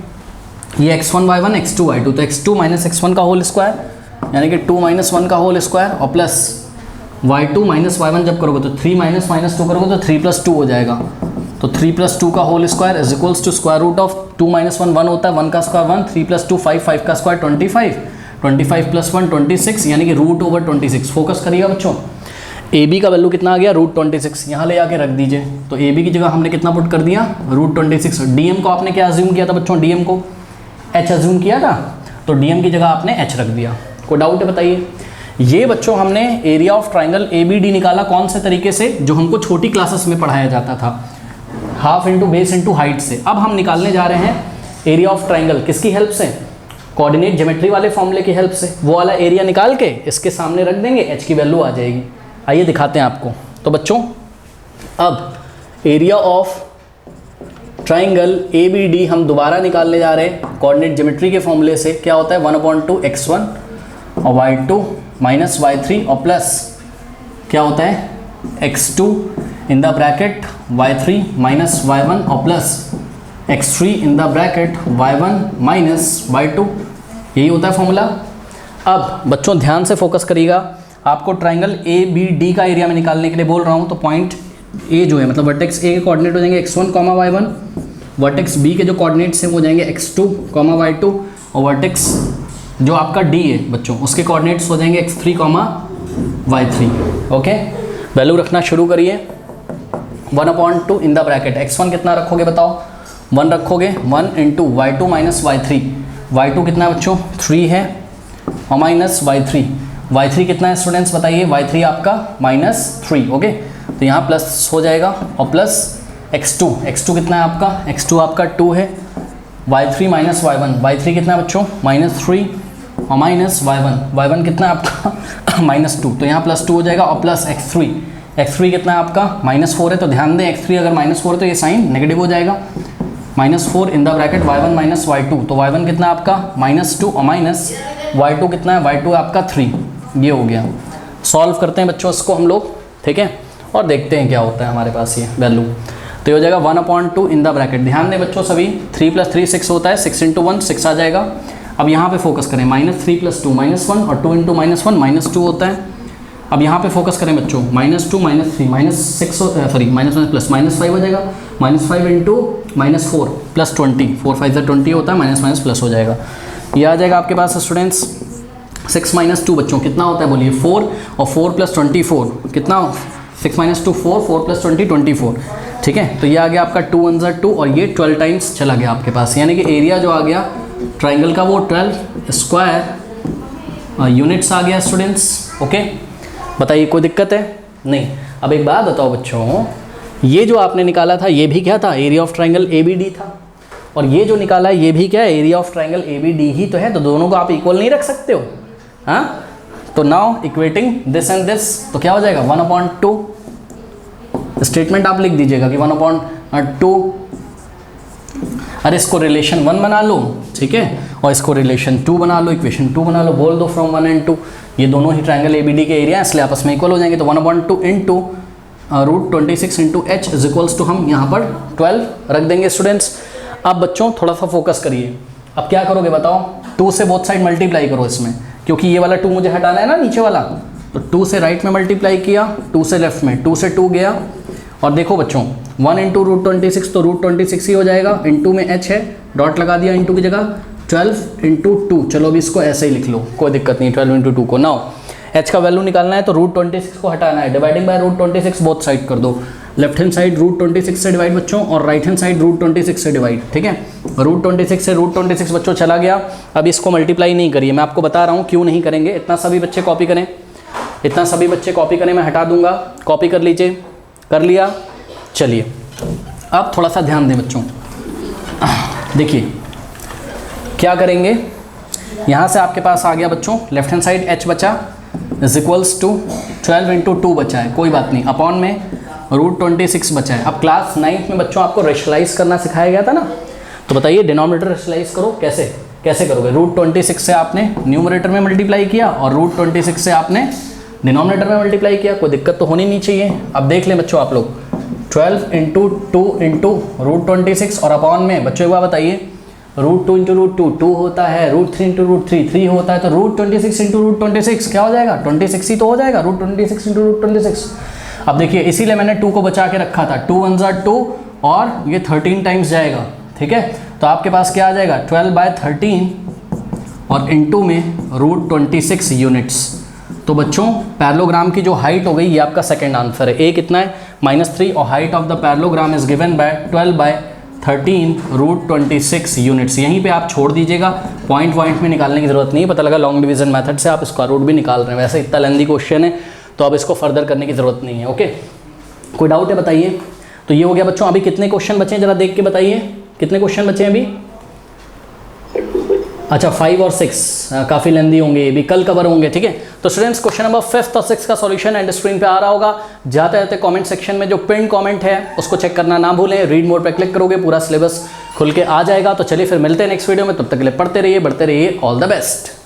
ये x1 y1 x2 y2, तो x2 - x1 का होल स्क्वायर, यानी कि 2 - 1 का होल स्क्वायर, और प्लस y2 - y1 जब करोगे तो 3 - -2 करोगे तो 3 + 2 हो जाएगा। तो 3 + 2 का whole square = square root of 2 - 1 1 होता है, 1 का स्क्वायर 1, 3 + 2 5, 5 का स्क्वायर 25, 25 + 1 26, यानी कि √/26। फोकस करिएगा बच्चों, AB का वैल्यू कितना आ गया, √26, यहाँ ले आके रख दीजिए। तो AB की जगह हमने कितना पुट कर दिया, √26। DM को आपने क्या अज्यूम किया था बच्चों, DM को H अज्यूम किया था, तो DM की जगह आपने H रख दिया। कोई डाउट है बताइए। ये बच्चों हमने एरिया ऑफ ट्राइंगल ABD निकाला कौन से तरीके से, जो हमको छोटी क्लासेस में पढ़ाया जाता था, half into base into height से। अब हम निकालने जा रहे हैं एरिया ऑफ ट्राइंगल किसकी हेल्प से, कोऑर्डिनेट ज्योमेट्री वाले फॉर्मूले की हेल्प से। वो वाला एरिया निकाल के इसके सामने रख देंगे, H की वैल्यू आ जाएगी। आइए दिखाते हैं आपको। तो बच्चों अब एरिया ऑफ ट्राइंगल ABD हम दोबारा निकालने जा रहे हैं कोऑर्डिनेट ज्योमेट्री के फॉर्मूले से। क्या होता है, 1/2 x1 और y2 - y3 और प्लस क्या होता है, x2 in the bracket y3 - y1 और plus x3 in the bracket y1 - y2, यही होता है फॉर्मूला। अब बच्चों ध्यान से फोकस करिएगा, आपको ट्राइंगल ABD का एरिया में निकालने के लिए बोल रहा हूँ। तो पॉइंट A जो है, मतलब वर्टेक्स A के कोऑर्डिनेट हो जाएंगे x1, y1, वर्टेक्स B के जो कोऑर्डिनेट्स हैं वो जाएंगे x2, y2, और वर्टेक्स जो आपका D है बच्चों, उसके कोऑर्डिनेट्स हो जाएंगे x3, y3। ओके, वैल्यू रखना शुरू करिए। 1/2 इन द ब्रैकेट, x1 कितना रखोगे बताओ, 1 रखोगे, 1 × y2 - y3, y2 कितना है बच्चों, 3 है, और माइनस y3, y3 कितना है स्टूडेंट्स बताइए, y3 आपका -3। ओके, तो यहाँ प्लस हो जाएगा, और प्लस x2 कितना है आपका, x2 आपका 2 है, y3 - y1, y3 कितना है बच्चों, -3, और माइनस y1 कितना है आपका -2, तो यहाँ +2 हो जाएगा, और प्लस x3 कितना है आपका, -4 है। तो ध्यान दें, x3 अगर -4 है तो ये साइन नेगेटिव हो जाएगा। -4 in the bracket y1 minus y2, तो y1 कितना है आपका -2 और माइनस y2 कितना है, y2 है आपका 3। ये हो गया। सॉल्व करते हैं बच्चों इसको हम लोग, ठीक है, और देखते हैं क्या होता है हमारे पास ये वैल्यू। तो ये हो जाएगा 1/2 इन द ब्रैकेट। ध्यान दें बच्चों सभी, 3 + 3 6 होता है, 6 × 1 6 आ जाएगा। अब यहाँ पे फोकस करें, -3 + 2 -1 और 2 × -1 -2 होता है। अब यहाँ पे फोकस करें बच्चों, -2 -3 -5 हो जाएगा, -5 × -4 + 20, 4 5 20 होता है, माइनस प्लस हो जाएगा। ये आ जाएगा आपके पास स्टूडेंट्स 6 - 2 बच्चों कितना होता है बोलिए, 4 और 4 + 24 कितना, 6 - 2 4, 4 + 20 24, ठीक है। तो ये आ गया आपका 2 × 1 2 और ये 12 टाइम्स चला गया आपके पास, यानी कि एरिया जो आ गया ट्राइंगल का वो 12 स्क्वायर यूनिट्स आ गया स्टूडेंट्स। ओके, बताइए कोई दिक्कत है? नहीं। अब एक बात बताओ बच्चों, ये जो आपने निकाला था ये भी क्या था, एरिया ऑफ ट्राइंगल ABD था, और ये जो निकाला है ये भी क्या है, एरिया ऑफ ट्राइंगल ABD ही तो है। तो दोनों को आप इक्वल नहीं रख सकते हो, हाँ। तो now equating this and this, तो क्या हो जाएगा 1/2। स्टेटमेंट आप लिख दीजिएगा कि 1/2। अरे इसको रिलेशन 1 बना लो, ठीक है, और इसको रिलेशन 2 बना लो, इक्वेशन 2 बना लो, बोल दो फ्रॉम 1 and 2। ये दोनों ही ट्राइंगल ABD के एरिया इसलिए आपस में इक्वल हो जाएंगे। तो 1/2 into √26 into h is equals to, हम यहाँ पर 12 रख देंगे स्टूडेंट्स। अब बच्चों थोड़ा सा फोकस करिए, अब क्या करोगे बताओ, 2 से बोथ साइड मल्टीप्लाई करो इसमें, क्योंकि ये वाला 2 मुझे हटाना है ना नीचे वाला। तो 2 से राइट में मल्टीप्लाई किया, 2 से लेफ्ट में, 2 से 2 गया, और देखो बच्चों 1 इंटू √26 तो √26 ही हो जाएगा, इंटू में h है, डॉट लगा दिया इंटू की जगह, 12 इंटू 2, चलो अभी इसको ऐसे ही लिख लो, कोई दिक्कत नहीं, 12 इंटू 2 को। नाउ h का वैल्यू निकालना है तो √26 को हटाना है, डिवाइडिंग बाय √26 बोथ साइड कर दो, लेफ्ट हैंड साइड √26 से डिवाइड बच्चों, और राइट हैंड साइड √26 से डिवाइड, ठीक है। √26 से √26 बच्चों चला गया। अब इसको मल्टीप्लाई नहीं करिए, मैं आपको बता रहा हूँ क्यों नहीं करेंगे। इतना सभी बच्चे कॉपी करें, इतना सभी बच्चे कॉपी करें, मैं हटा दूंगा, कॉपी कर लीजिए, कर लिया। चलिए अब थोड़ा सा ध्यान दें बच्चों, देखिए क्या करेंगे, यहाँ से आपके पास आ गया बच्चों लेफ्ट हैंड साइड h बचा इज इक्वल्स टू 12 इंटू 2 बचा है, कोई बात नहीं, अपॉन में √26 बचा है। अब क्लास 9th में बच्चों आपको रेशनलाइज करना सिखाया गया था ना, तो बताइए डिनोमिनेटर रेशनलाइज करो, कैसे करोगे। √26 से आपने न्यूमरेटर में मल्टीप्लाई किया और √26 से आपने डिनोमिनेटर में मल्टीप्लाई किया, कोई दिक्कत तो होनी नहीं चाहिए। अब देख लें बच्चों आप लोग, 12 इंटू 2 इंटू √26 और अपॉन में बच्चों एक बार बताइए, √2 इंटू √2 2 होता है, √3 इंटू √3 3 होता है, तो √26 इंटू √26 क्या हो जाएगा, 26 ही तो हो जाएगा, √26 इंटू √26। अब देखिए इसीलिए मैंने 2 को बचा के रखा था, 2 × 1 = 2 और ये 13 टाइम्स जाएगा, ठीक है। तो आपके पास क्या आ जाएगा 12/13 और इंटू में √26 यूनिट्स। तो बच्चों पैरेललोग्राम की जो हाइट हो गई ये आपका सेकंड आंसर है। ए कितना है -3 और height of the parallelogram is given by 12/13 √26 units. यहीं पे आप छोड़ दीजिएगा, पॉइंट में निकालने की जरूरत नहीं है। पता लगा लॉन्ग डिवीजन मेथड से आप स्क्वायर रूट भी निकाल रहे हैं, वैसे इतना लेंदी क्वेश्चन है तो अब इसको फर्दर करने की जरूरत नहीं है। ओके, कोई डाउट है बताइए। तो ये हो गया बच्चों, अभी कितने क्वेश्चन बचे हैं जरा देख के बताइए, कितने क्वेश्चन बचे हैं अभी। अच्छा 5 और 6 काफ़ी लेंदी होंगे, ये भी कल कवर होंगे, ठीक है। तो स्टूडेंट्स क्वेश्चन नंबर 5th और 6th का सॉल्यूशन एंड स्क्रीन पे आ रहा होगा। जाते जाते कमेंट सेक्शन में जो पिन कमेंट है उसको चेक करना ना भूलें। रीड मोड पे क्लिक करोगे पूरा सिलेबस खुल के आ जाएगा। तो चलिए फिर मिलते हैं नेक्स्ट वीडियो में, तब तक के लिए पढ़ते रहिए, बढ़ते रहिए, ऑल द बेस्ट।